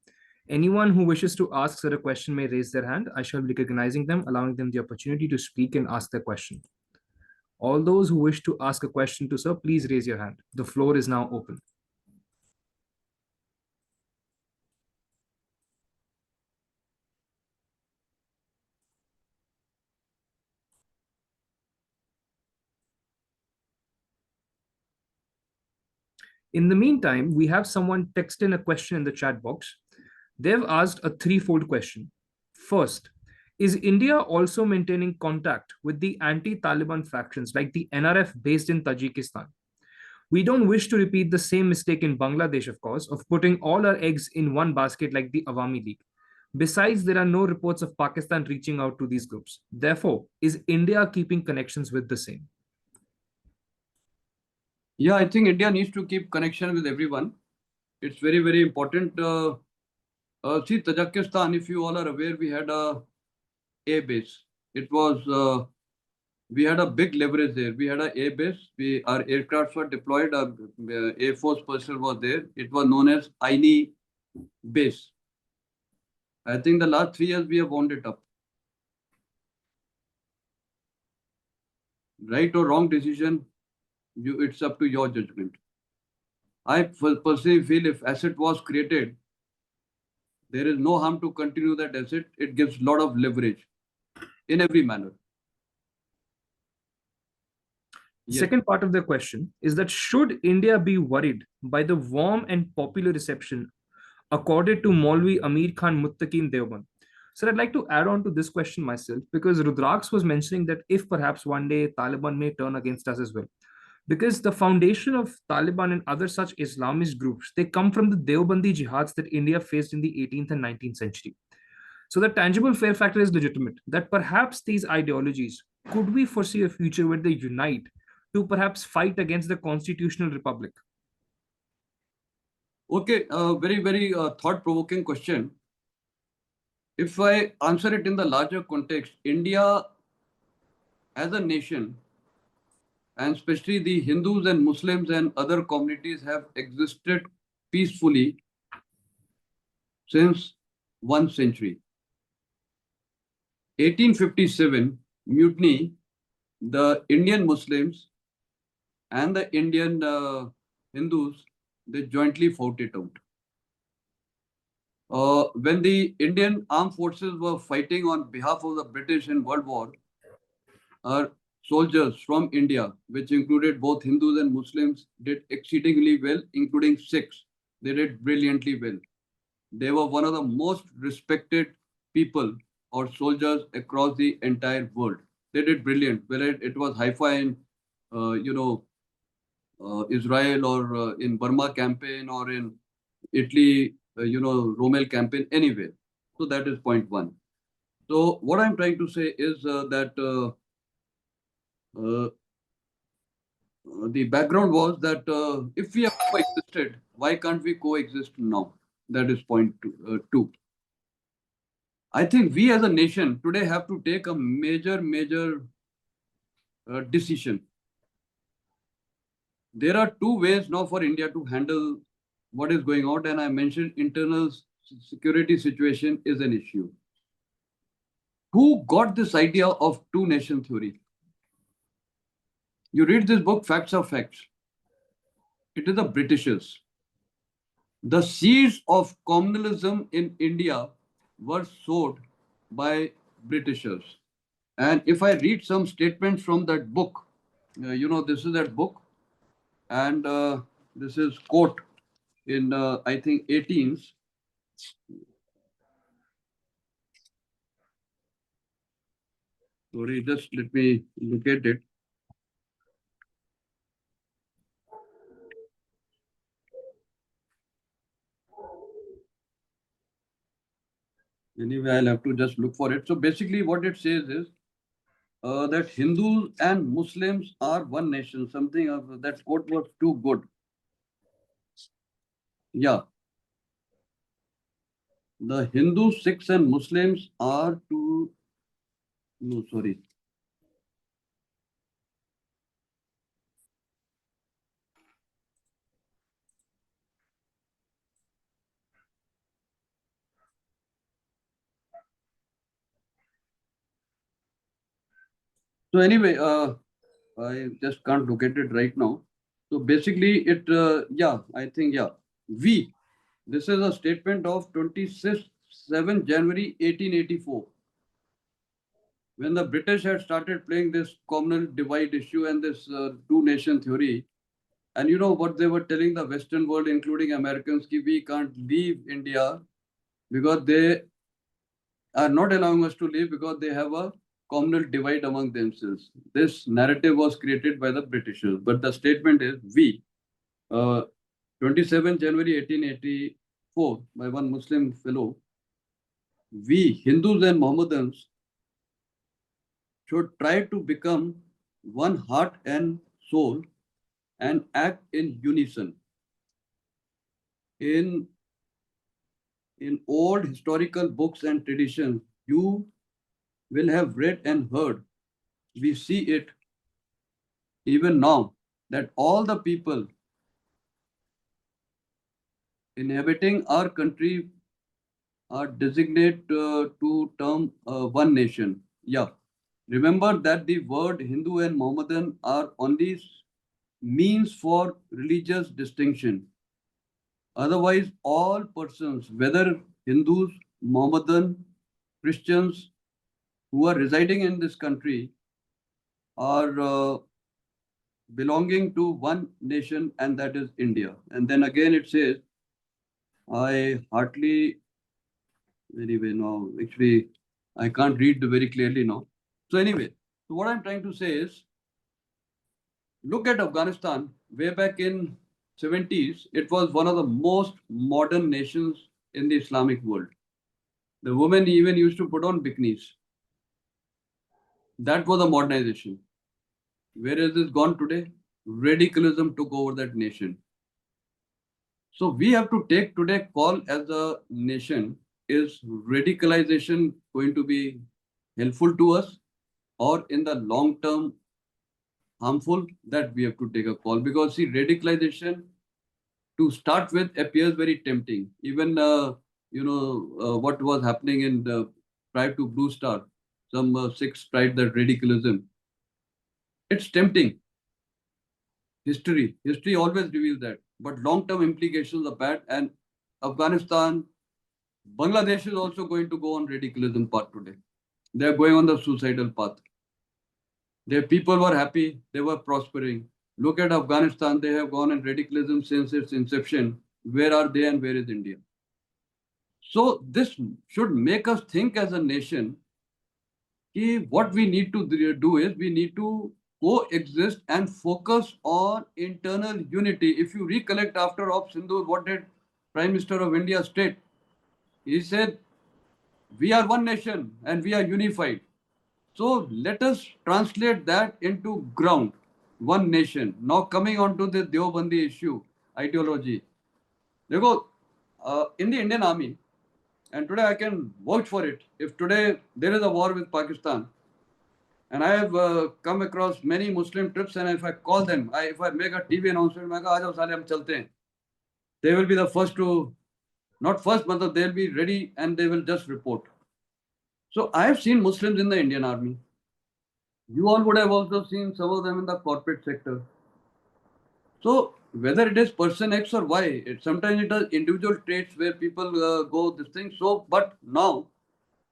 Anyone who wishes to ask such a question may raise their hand. I shall be recognizing them, allowing them the opportunity to speak and ask their question. All those who wish to ask a question to sir, please raise your hand. The floor is now open. In the meantime, we have someone text in a question in the chat box. They've asked a threefold question. First, is India also maintaining contact with the anti-Taliban factions like the NRF based in Tajikistan? We don't wish to repeat the same mistake in Bangladesh, of course, of putting all our eggs in one basket like the Awami League. Besides, there are no reports of Pakistan reaching out to these groups. Therefore, is India keeping connections with the same? Yeah, I think India needs to keep connection with everyone. It's very, very important. See, Tajikistan, if you all are aware, we had a base. It was, we had a big leverage there. We had a base. Our aircrafts were deployed. Our Air Force personnel was there. It was known as Aini base. I think the last 3 years we have wound it up. Right or wrong decision, it's up to your judgment. I personally feel if asset was created, there is no harm to continue that asset. It gives a lot of leverage in every manner. Yes. Second part of the question is that should India be worried by the warm and popular reception accorded to Maulvi Amir Khan Muttaqi in Deoband? So I'd like to add on to this question myself, because Rudraksh was mentioning that if perhaps one day Taliban may turn against us as well. Because the foundation of Taliban and other such Islamist groups, they come from the Deobandi jihads that India faced in the 18th and 19th century. So the tangible fear factor is legitimate, that perhaps these ideologies, could we foresee a future where they unite to perhaps fight against the constitutional republic? Okay, very, very thought-provoking question. If I answer it in the larger context, India as a nation, and especially the Hindus and Muslims and other communities, have existed peacefully since 1 century. 1857 mutiny, the Indian Muslims and the Indian Hindus, they jointly fought it out. When the Indian armed forces were fighting on behalf of the British in World War, our soldiers from India, which included both Hindus and Muslims, did exceedingly well, including Sikhs. They did brilliantly well. They were one of the most respected people or soldiers across the entire world. They did brilliant, whether it was Haifa in, Israel, or in Burma campaign, or in Italy, Rommel campaign, anywhere. So that is point one. So what I'm trying to say is that the background was that if we have coexisted, why can't we coexist now? That is point two. I think we as a nation today have to take a major decision. There are two ways now for India to handle what is going on, and I mentioned internal security situation is an issue. Who got this idea of two-nation theory? You read this book, Facts are Facts. It is the Britishers. The seeds of communalism in India were sowed by Britishers. And if I read some statements from that book, this is that book, and this is quote in, I think, 18th. Sorry, just let me look at it. Anyway, I'll have to just look for it. So basically what it says is that Hindus and Muslims are one nation. Something of that quote was too good. Yeah. The Hindus, Sikhs and Muslims are two. No, sorry. So anyway, I just can't locate it right now. So basically it, I think, this is a statement of 27 January 1884. When the British had started playing this communal divide issue and this two-nation theory, and you know what they were telling the Western world, including Americans, that we can't leave India because they are not allowing us to leave because they have a communal divide among themselves. This narrative was created by the Britishers, but the statement is we. 27 January 1884 by one Muslim fellow, we Hindus and Mohammedans should try to become one heart and soul and act in unison. In old historical books and traditions, you will have read and heard. We see it even now that all the people inhabiting our country are designated to term one nation. Yeah. Remember that the word Hindu and Mohammedan are only means for religious distinction. Otherwise, all persons, whether Hindus, Mohammedan, Christians, who are residing in this country, are belonging to one nation, and that is India. And then again it says, I hardly, anyway, no, actually, I can't read very clearly now. So anyway, so what I'm trying to say is, look at Afghanistan. Way back in 70s, it was one of the most modern nations in the Islamic world. The women even used to put on bikinis. That was a modernization. Where is this gone today? Radicalism took over that nation. So we have to take today call as a nation, is radicalization going to be helpful to us or in the long term harmful? That we have to take a call, because see, radicalization to start with appears very tempting. Even what was happening in the prior to Blue Star, some Sikhs tried that radicalism. It's tempting. History always reveals that, but long-term implications are bad. And Afghanistan, Bangladesh is also going to go on radicalism path today. They are going on the suicidal path. Their people were happy, they were prospering. Look at Afghanistan, they have gone in radicalism since its inception. Where are they and where is India? So this should make us think as a nation, what we need to do is we need to coexist and focus on internal unity. If you recollect after Op Sindhu, what did Prime Minister of India state? He said, we are one nation and we are unified. So let us translate that into ground, one nation. Now coming on to the Deobandi issue, ideology. Dekho, in the Indian Army, and today I can vouch for it, if today there is a war with Pakistan, and I have come across many Muslim troops, and if I call them, if I make a TV announcement, I go, "Aajo sale hum chalte hain." They will be the first to, not first, but they'll be ready and they will just report. So I have seen Muslims in the Indian Army. You all would have also seen some of them in the corporate sector. So whether it is person X or Y, sometimes it is individual traits where people go this thing. So, but now,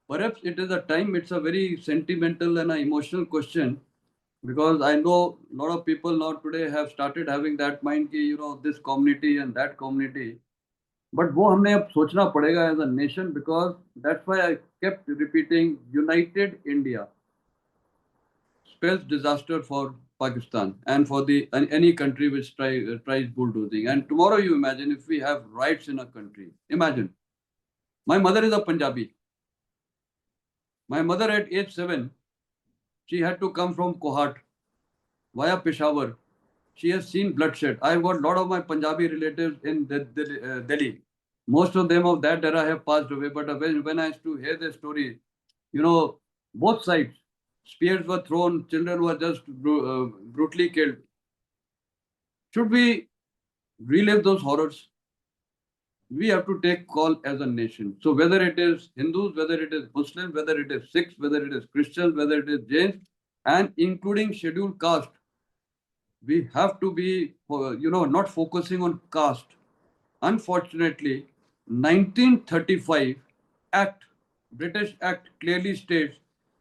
perhaps it is a time, it's a very sentimental and an emotional question, because I know a lot of people now today have started having that mind ki, this community and that community. But वो हमने अब सोचना पड़ेगा as a nation, because that's why I kept repeating United India spells disaster for Pakistan and for any country which tries bulldozing. And tomorrow you imagine if we have riots in a country. Imagine. My mother is a Punjabi. My mother at age 7, she had to come from Kohat via Peshawar. She has seen bloodshed. I've got a lot of my Punjabi relatives in Delhi. Most of them of that era have passed away. But when I used to hear their story, both sides, spears were thrown, children were just brutally killed. Should we relive those horrors? We have to take call as a nation. So whether it is Hindus, whether it is Muslims, whether it is Sikhs, whether it is Christians, whether it is Jains, and including scheduled caste, we have to be, not focusing on caste. Unfortunately, 1935 Act, British Act clearly states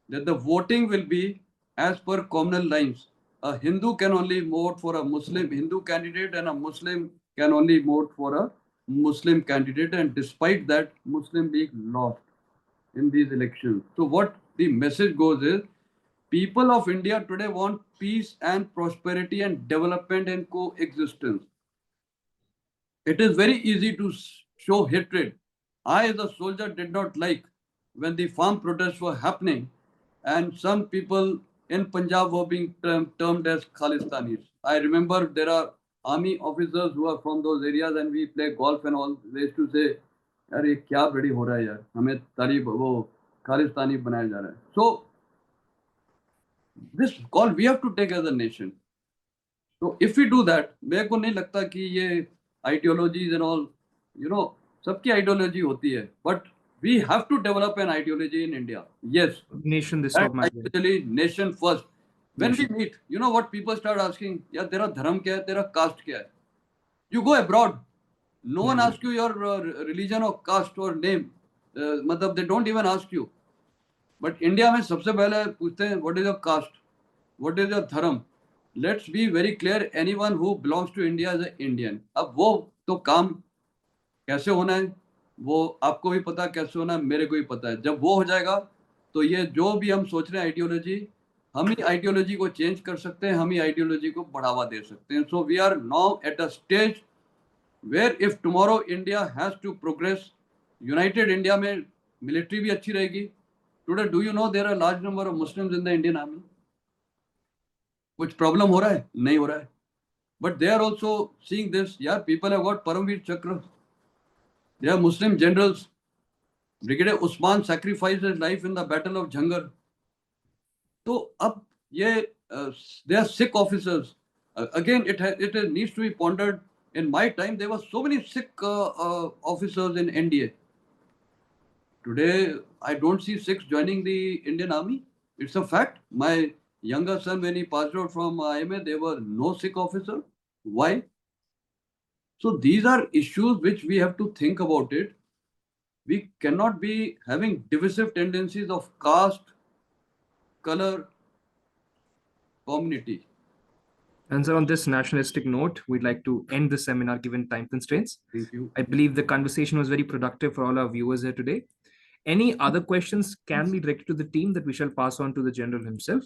that the voting will be as per communal lines. A Hindu can only vote for a Muslim Hindu candidate, and a Muslim can only vote for a Muslim candidate. And despite that, Muslim League lost in these elections. So what the message goes is, people of India today want peace and prosperity and development and coexistence. It is very easy to show hatred. I, as a soldier, did not like when the farm protests were happening and some people in Punjab were being termed as Khalistanis. I remember there are army officers who are from those areas, and we play golf and all. They used to say, "यार ये क्या बड़ी हो रहा है यार, हमें तारीफ वो खालिस्तानी बनाया जा रहा है." So this call we have to take as a nation. So if we do that, मेरे को नहीं लगता कि ये ideologies and all, सबकी ideology होती है, but we have to develop an ideology in India. Yes, Nation this that stop matter. ideology, nation first. When Nation. we meet, you know what people start asking? यार तेरा धर्म क्या है, तेरा caste क्या है? You go abroad, no one asks you your religion or caste or name. मतलब they don't even ask you. But India में सबसे पहले पूछते हैं, what is your caste? What is your धर्म? Let's be very clear, anyone who belongs to India is an Indian. अब वो तो काम कैसे होना है, वो आपको भी पता कैसे होना है, मेरे को भी पता है. जब वो हो जाएगा, तो ये जो भी हम सोच रहे हैं आइडियोलॉजी, हम ही आइडियोलॉजी को चेंज कर सकते हैं, हम ही आइडियोलॉजी को बढ़ावा दे सकते हैं. So we are now at a stage where if tomorrow India has to progress, united India में मिलिट्री भी अच्छी रहेगी. Today do you know there are large number of Muslims in the Indian army? कुछ problem हो रहा है? नहीं हो रहा है. But they are also seeing this. यार, people have got Paramvir Chakra. They are Muslim generals. Brigadier Usman sacrificed his life in the battle of Jhangar. तो अब ये they are sick officers. Again, it needs to be pondered. In my time, there were so many sick officers in NDA. Today, I don't see Sikhs joining the Indian Army. It's a fact. My younger son, when he passed out from IMA, there were no Sikh officer. Why? So these are issues which we have to think about it. We cannot be having divisive tendencies of caste, color, community. And so on this nationalistic note, we'd like to end the seminar given time constraints. Thank you. I believe the conversation was very productive for all our viewers here today. Any other questions can be directed to the team that we shall pass on to the General himself.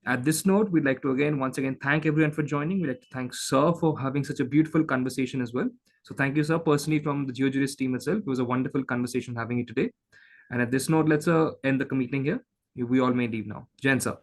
At this note, we'd like to once again thank everyone for joining. We'd like to thank Sir for having such a beautiful conversation as well. So thank you, Sir, personally from the GeoJuris team itself. It was a wonderful conversation having you today. And at this note, let's end the meeting here. We all may leave now. Jen, Sir.